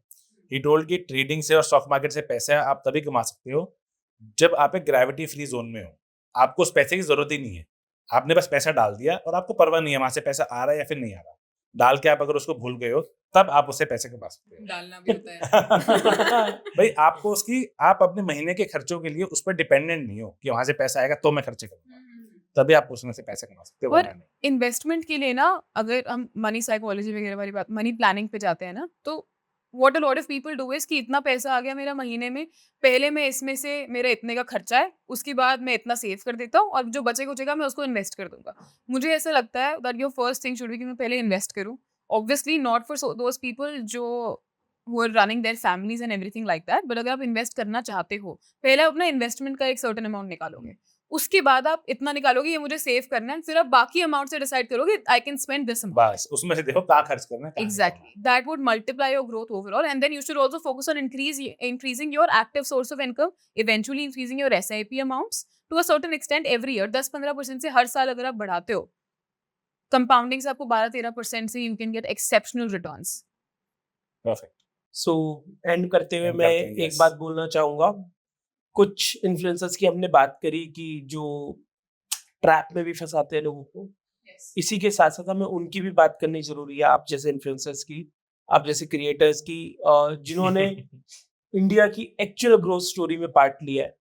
ही टोल्ड कि ट्रेडिंग से और स्टॉक मार्केट से पैसा आप तभी कमा सकते हो जब आप एक ग्रेविटी फ्री जोन में हो। आपको उस पैसे की जरूरत ही नहीं है, आपने बस पैसा डाल दिया और आपको परवाह नहीं है वहां से पैसा आ रहा है या फिर नहीं आ रहा। डाल के आप अगर उसको भूल गए हो तब आप उससे पैसे कमा सकते हो। डालना भी होता है। भाई आपको आप अपने महीने के खर्चों के लिए उस पर डिपेंडेंट नहीं हो कि वहां से पैसा आएगा तो मैं खर्चे करूंगा, तभी आप उसमें से पैसे कमा सकते हो। और इन्वेस्टमेंट के लिए ना, अगर हम मनी साइकोलॉजी वगैरह वाली बात, मनी प्लानिंग पे जाते हैं ना, तो what a lot of people do is कि इतना पैसा आ गया मेरा महीने में, पहले मैं इसमें से मेरा इतने का खर्चा है, उसके बाद मैं इतना सेव कर देता हूँ और जो बचेगा मैं उसको इन्वेस्ट कर दूंगा. मुझे ऐसा लगता है that your first thing should be कि मैं पहले इन्वेस्ट करूँ. Obviously not for those people जो who are running their families and everything like that, but अगर आप इन्वेस्ट करना चाहते हो, पहले अपना इन्वेस्टमेंट का एक सर्टेन अमाउंट निकालोगे, उसके बाद आप इतना निकालोगे ये मुझे सेव करना है, फिर आप बाकी अमाउंट से डिसाइड करोगे I can spend this amount. बस उसमें से देखो कहाँ खर्च करना है, कहाँ नहीं Exactly. That would multiply your growth overall, and then you should also focus on increasing your active source of income, eventually increasing your SIP amounts to a certain extent every year. 10-15% से हर साल अगर आप बढ़ाते हो, compounding से आपको 12-13% से you can get exceptional returns. करना। Perfect. सो एंड करते हुए End मैं करते हैं, एक yes. बात बोलना चाहूंगा. कुछ इन्फ्लुएंसर्स की हमने बात करी कि जो ट्रैप में भी फंसाते हैं लोगों को, इसी के साथ साथ हमें उनकी भी बात करनी जरूरी है. आप जैसे इन्फ्लुएंसर्स की, आप जैसे क्रिएटर्स की, जिन्होंने इंडिया की एक्चुअल ग्रोथ स्टोरी में पार्ट लिया है.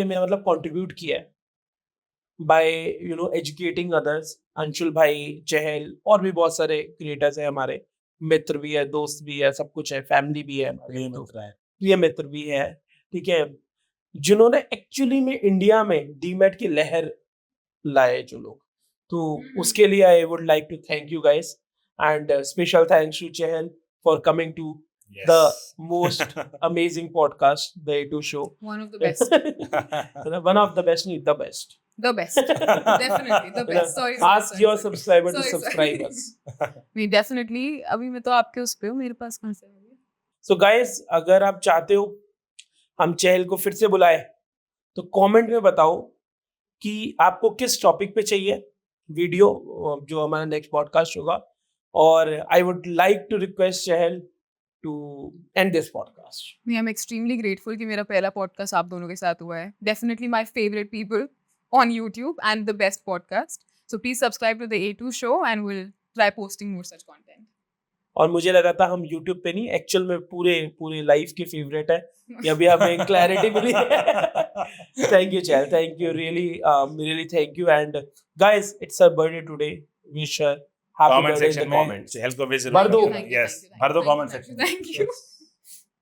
मेरा मतलब कंट्रीब्यूट किया है बाय एजुकेटिंग अदर्स. अंशुल भाई, चहल और भी बहुत सारे क्रिएटर्स हैं हमारे, मित्र भी है, दोस्त भी है, सब कुछ है, फैमिली भी है, प्रिय मित्र है। प्रिय मित्र भी है, ठीक है, जिन्होंने एक्चुअली में इंडिया में डीमैट की लहर लाए जो लोग. तो उसके लिए I would like to thank you guys and special thanks to Chahal for coming to Yes. the most amazing podcast, the A2 show. One of the best. One of the best, नहीं the best. The best. Definitely the best. Sorry. Ask your subscriber to Sorry. subscribe us. नहीं, definitely. अभी मैं तो आपके उस पे हूँ, मेरे पास कहाँ से आएगी? So guys, अगर आप चाहते हो हम चहल को फिर से बुलाए तो कमेंट में बताओ कि आपको किस टॉपिक पे चाहिए वीडियो, जो हमारा नेक्स्ट पॉडकास्ट होगा. और I would like to request Chahal to end this podcast. मैं आई एम एक्सट्रीमली ग्रेटफुल कि मेरा पहला पॉडकास्ट आप दोनों के साथ हुआ है. Definitely my favourite people on YouTube and the best podcast. So please subscribe to the A2 show and will try posting more such content. और मुझे लगा था हम YouTube पे नहीं, एक्चुअल में पूरे लाइफ के फेवरेट है. ये अभी हमें क्लैरिटी मिली. Thank you Chahal, thank you, really thank you. And guys, it's a birthday today. Wish happy comment birthday in section the में कमेंट्स. चहल को भी भर दो. Yes, भर दो comment section. Thank you.